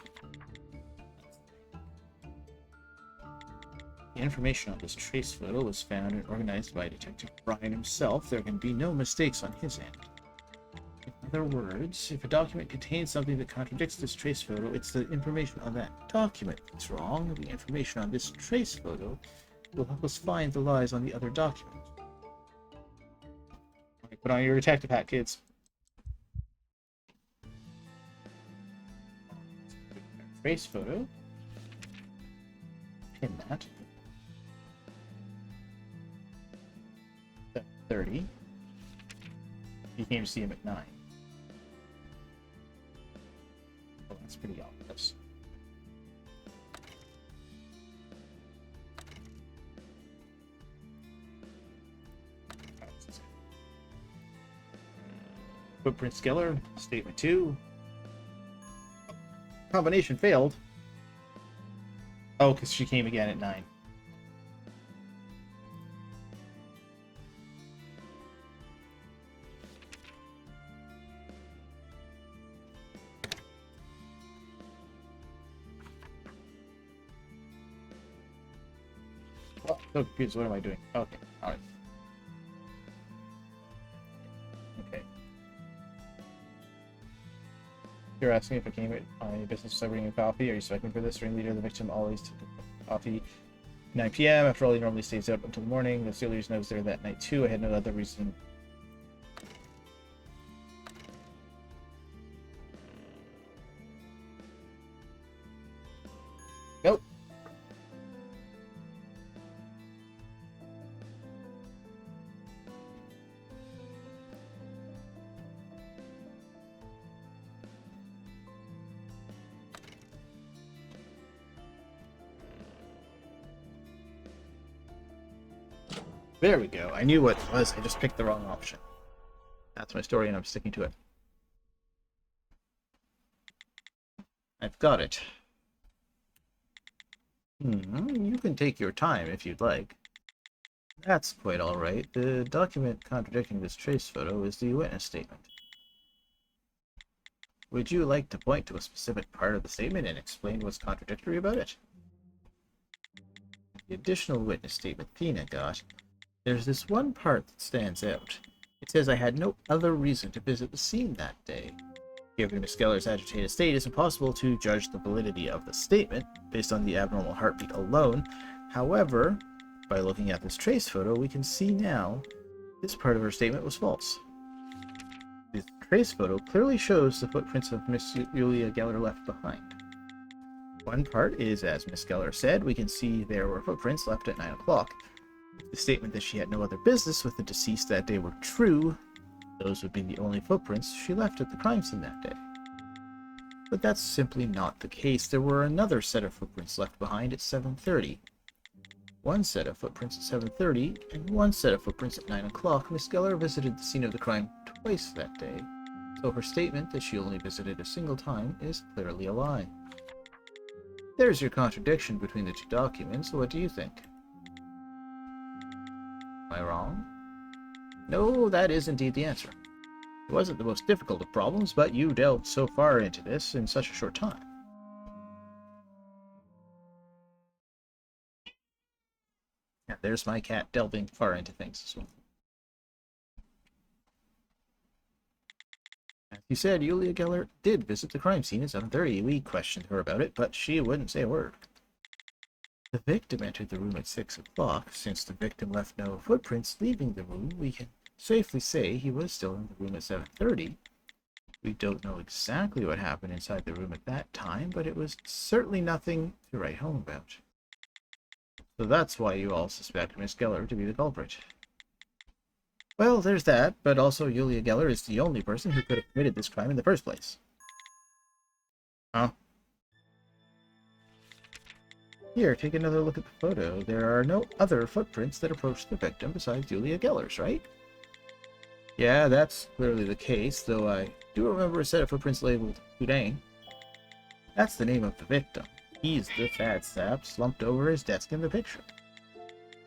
Speaker 1: The information on this trace photo was found and organized by Detective Brian himself. There can be no mistakes on his end. In other words, if a document contains something that contradicts this trace photo, it's the information on that document that's wrong. The information on this trace photo will help us find the lies on the other document. Put on your detective hat, kids. Trace photo. Pin that. 30. You came to see him at 9. Oh, that's pretty obvious. Footprint Skeller, statement 2. Combination failed. Oh, because she came again at 9. Oh, so confused. What am I doing? Okay, alright. Okay. You're asking if I came at my business celebrating a coffee. Are you suspecting for this? Ringleader, the victim, always took a coffee 9 p.m. After all, he normally stays up until the morning. The Steelers knows there that night too. I had no other reason. Nope. There we go. I knew what it was. I just picked the wrong option. That's my story, and I'm sticking to it. I've got it. You can take your time if you'd like. That's quite all right. The document contradicting this trace photo is the witness statement. Would you like to point to a specific part of the statement and explain what's contradictory about it? The additional witness statement Tina got, there's this one part that stands out. It says I had no other reason to visit the scene that day. Given Miss Geller's agitated state, it's impossible to judge the validity of the statement based on the abnormal heartbeat alone. However, by looking at this trace photo, we can see now this part of her statement was false. This trace photo clearly shows the footprints of Miss Julia Geller left behind. One part is, as Miss Geller said, we can see there were footprints left at 9 o'clock. If the statement that she had no other business with the deceased that day were true, those would be the only footprints she left at the crime scene that day. But that's simply not the case. There were another set of footprints left behind at 7:30. One set of footprints at 7:30, and one set of footprints at 9 o'clock. Miss Geller visited the scene of the crime twice that day, so her statement that she only visited a single time is clearly a lie. There's your contradiction between the two documents. What do you think? Am I wrong? No, that is indeed the answer. It wasn't the most difficult of problems, but you delved so far into this in such a short time. And there's my cat delving far into things as well. As you said, Julia Geller did visit the crime scene at 7:30. We questioned her about it, but she wouldn't say a word. The victim entered the room at 6 o'clock. Since the victim left no footprints leaving the room, we can safely say he was still in the room at 7:30. We don't know exactly what happened inside the room at that time, but it was certainly nothing to write home about. So that's why you all suspect Miss Geller to be the culprit. Well, there's that, but also Julia Geller is the only person who could have committed this crime in the first place. Huh? Here, take another look at the photo. There are no other footprints that approach the victim besides Julia Geller's, right? Yeah, that's clearly the case, though I do remember a set of footprints labeled Houdin. That's the name of the victim. He's the fat sap slumped over his desk in the picture.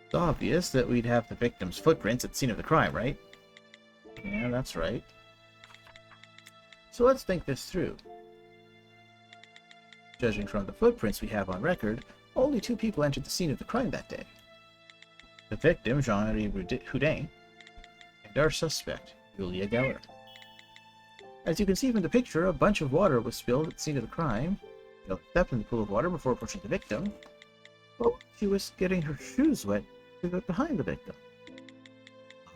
Speaker 1: It's obvious that we'd have the victim's footprints at the scene of the crime, right? Yeah, that's right. So let's think this through. Judging from the footprints we have on record, Only 2 people entered the scene of the crime that day. The victim, Jean-Marie Houdin, and our suspect, Julia Geller. As you can see from the picture, a bunch of water was spilled at the scene of the crime. She stepped in the pool of water before approaching the victim. But she was getting her shoes wet to go behind the victim.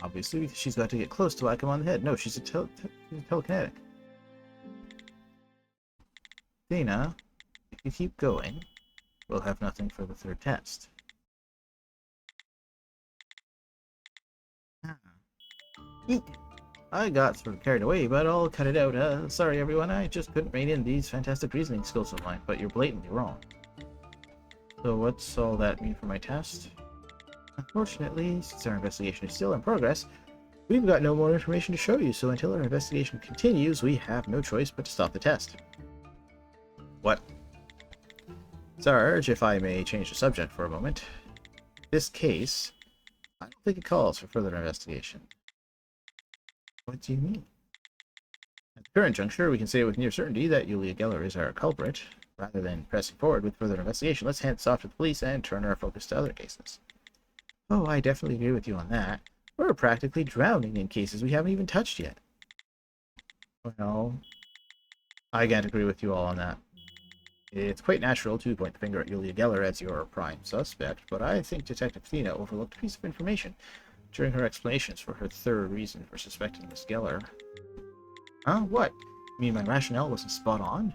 Speaker 1: Obviously, she's got to get close to whack him on the head. No, she's telekinetic. Dana, if you keep going, we'll have nothing for the 3rd test. Eek. I got sort of carried away, but I'll cut it out. Sorry everyone, I just couldn't rein in these fantastic reasoning skills of mine, but you're blatantly wrong. So what's all that mean for my test? Unfortunately, since our investigation is still in progress, we've got no more information to show you, so until our investigation continues, we have no choice but to stop the test. What? Sarge, if I may change the subject for a moment. This case, I don't think it calls for further investigation. What do you mean? At the current juncture, we can say with near certainty that Julia Geller is our culprit. Rather than pressing forward with further investigation, let's hand this off to the police and turn our focus to other cases. Oh, I definitely agree with you on that. We're practically drowning in cases we haven't even touched yet. Well, I can't agree with you all on that. It's quite natural to point the finger at Julia Geller as your prime suspect, but I think Detective Thena overlooked a piece of information during her explanations for her 3rd reason for suspecting Miss Geller. Huh? What? You mean my rationale wasn't spot on?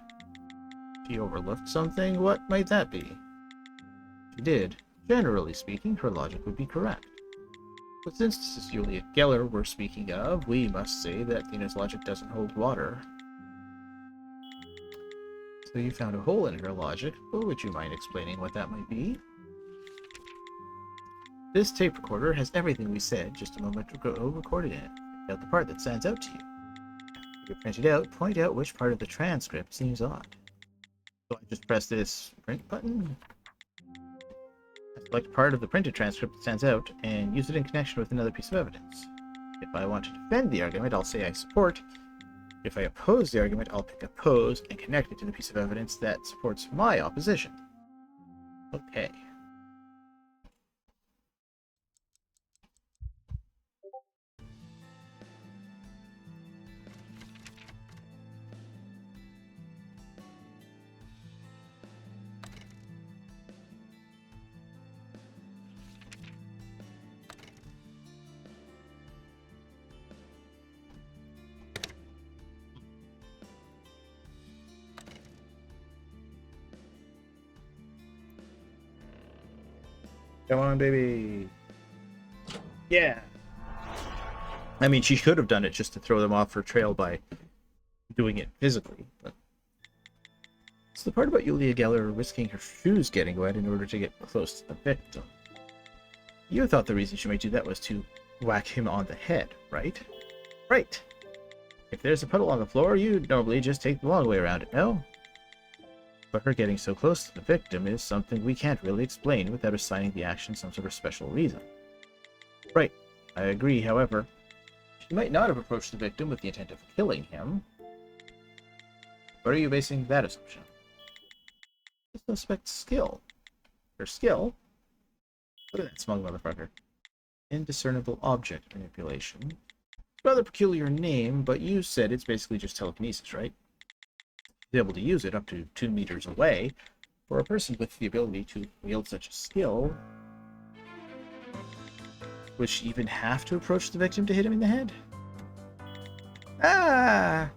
Speaker 1: She overlooked something? What might that be? She did. Generally speaking, her logic would be correct. But since this is Julia Geller we're speaking of, we must say that Thena's logic doesn't hold water. So you found a hole in her logic, but would you mind explaining what that might be? This tape recorder has everything we said just a moment ago recorded in it. Pick out the part that stands out to you. If you print it out, point out which part of the transcript seems odd. So I just press this print button. I select part of the printed transcript that stands out and use it in connection with another piece of evidence. If I want to defend the argument, I'll say I support. If I oppose the argument, I'll pick oppose and connect it to the piece of evidence that supports my opposition. Okay. Come on, baby. Yeah. I mean, she could have done it just to throw them off her trail by doing it physically. But it's the part about Julia Geller risking her shoes getting wet in order to get close to the victim. You thought the reason she might do that was to whack him on the head, right? Right. If there's a puddle on the floor, you'd normally just take the long way around it, no? But her getting so close to the victim is something we can't really explain without assigning the action some sort of special reason. Right, I agree, however. She might not have approached the victim with the intent of killing him. What are you basing that assumption on? The suspect's skill. Her skill? Look at that smug motherfucker. Indiscernible object manipulation. Rather peculiar name, but you said it's basically just telekinesis, right? Able to use it up to 2 meters away. For a person with the ability to wield such a skill, would she even have to approach the victim to hit him in the head? Ah!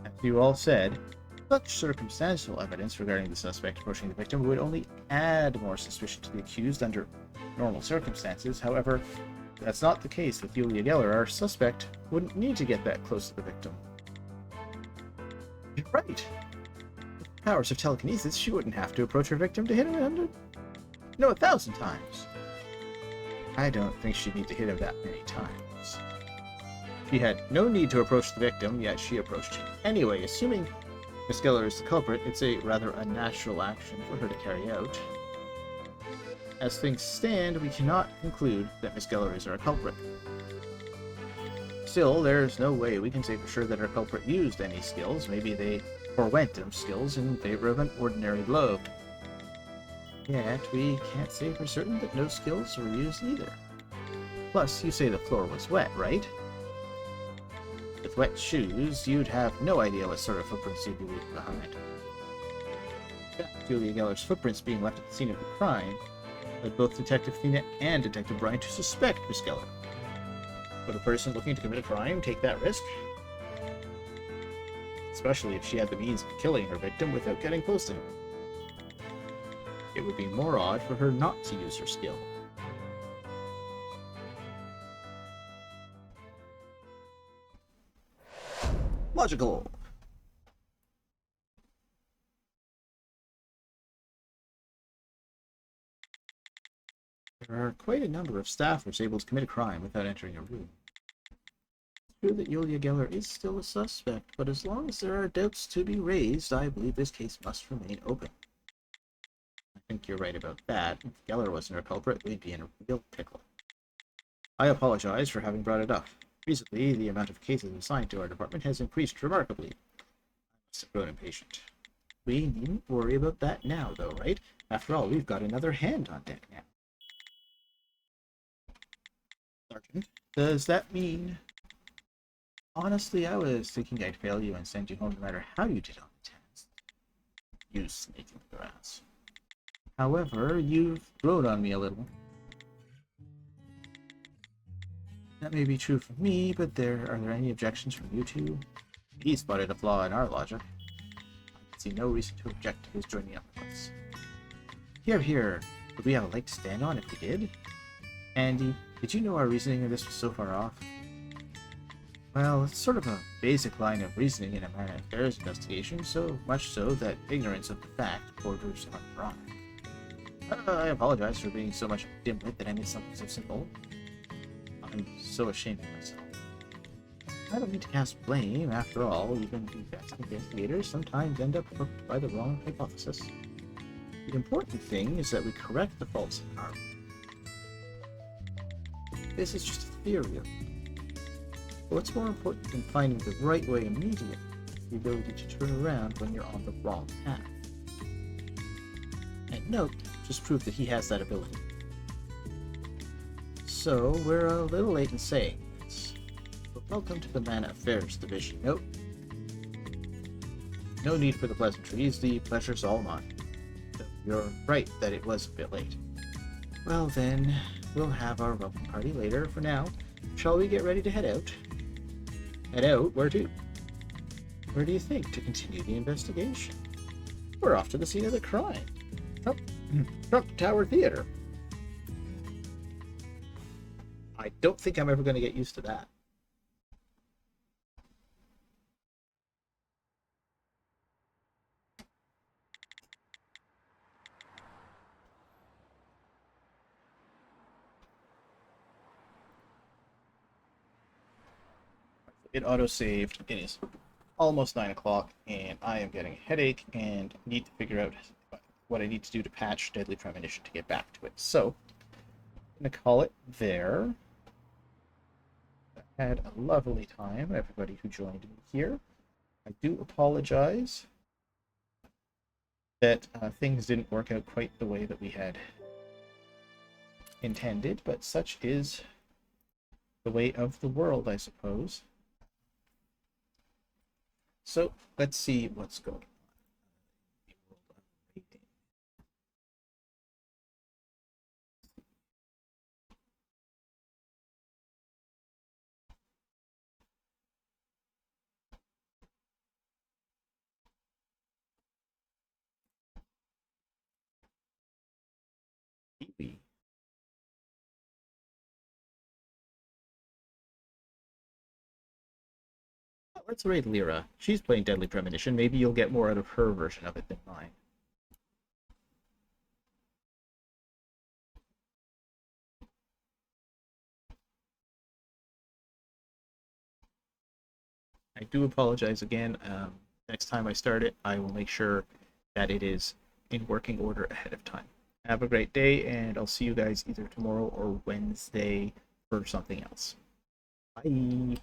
Speaker 1: As you all said, such circumstantial evidence regarding the suspect approaching the victim would only add more suspicion to the accused under normal circumstances. However, that's not the case with Julia Geller. Our suspect wouldn't need to get that close to the victim. You're right. With the powers of telekinesis, she wouldn't have to approach her victim to hit him 100, no, 1,000 times. I don't think she'd need to hit him that many times. She had no need to approach the victim, yet she approached him. Anyway, assuming Miss Geller is the culprit, it's a rather unnatural action for her to carry out. As things stand, we cannot conclude that Miss Geller is our culprit. Still, there's no way we can say for sure that our culprit used any skills. Maybe they forwent them skills in favor of an ordinary blow. Yet, we can't say for certain that no skills were used either. Plus, you say the floor was wet, right? With wet shoes, you'd have no idea what sort of footprints you'd be leaving behind. Julia Geller's footprints being left at the scene of the crime led both Detective Thena and Detective Brian to suspect Miss Geller. Would a person looking to commit a crime take that risk? Especially if she had the means of killing her victim without getting close to him. It would be more odd for her not to use her skill. Logical. There are quite a number of staffers able to commit a crime without entering a room. It's true that Yulia Geller is still a suspect, but as long as there are doubts to be raised, I believe this case must remain open. I think you're right about that. If Geller wasn't a culprit, we'd be in a real pickle. I apologize for having brought it up. Recently, the amount of cases assigned to our department has increased remarkably. I must have grown impatient. We needn't worry about that now, though, right? After all, we've got another hand on deck now. Sergeant, does that mean... Honestly, I was thinking I'd fail you and send you home no matter how you did on the test. You snake in the grass. However, you've grown on me a little. That may be true for me, but are there any objections from you two? He spotted a flaw in our logic. I can see no reason to object to his joining up with us. Here, would we have a leg to stand on if we did? Andy, did you know our reasoning of this was so far off? Well, it's sort of a basic line of reasoning in a man affairs investigation, so much so that ignorance of the fact borders on crime. I apologize for being so much of a dimwit that I missed something so simple. I'm so ashamed of myself. I don't mean to cast blame, after all, even the best investigators sometimes end up hooked by the wrong hypothesis. The important thing is that we correct the faults in our... This is just a theory. What's more important than finding the right way immediately is the ability to turn around when you're on the wrong path. And note, just prove that he has that ability. So, we're a little late in saying this, but welcome to the Man Affairs Division. Nope. No need for the pleasantries, the pleasure's all mine. So you're right that it was a bit late. Well then, we'll have our welcome party later. For now, shall we get ready to head out? Head out? Where to? Where do you think to continue the investigation? We're off to the scene of the crime. Trump Tower Theater. I don't think I'm ever going to get used to that. It auto-saved. It is almost 9 o'clock, and I am getting a headache and need to figure out what I need to do to patch Deadly Premonition to get back to it. So, I'm going to call it there. I had a lovely time, everybody who joined me here. I do apologize that things didn't work out quite the way that we had intended, but such is the way of the world, I suppose. So, let's see what's going on. Kiwi. Let's raid Lyra. She's playing Deadly Premonition. Maybe you'll get more out of her version of it than mine. I do apologize again. Next time I start it, I will make sure that it is in working order ahead of time. Have a great day, and I'll see you guys either tomorrow or Wednesday for something else. Bye.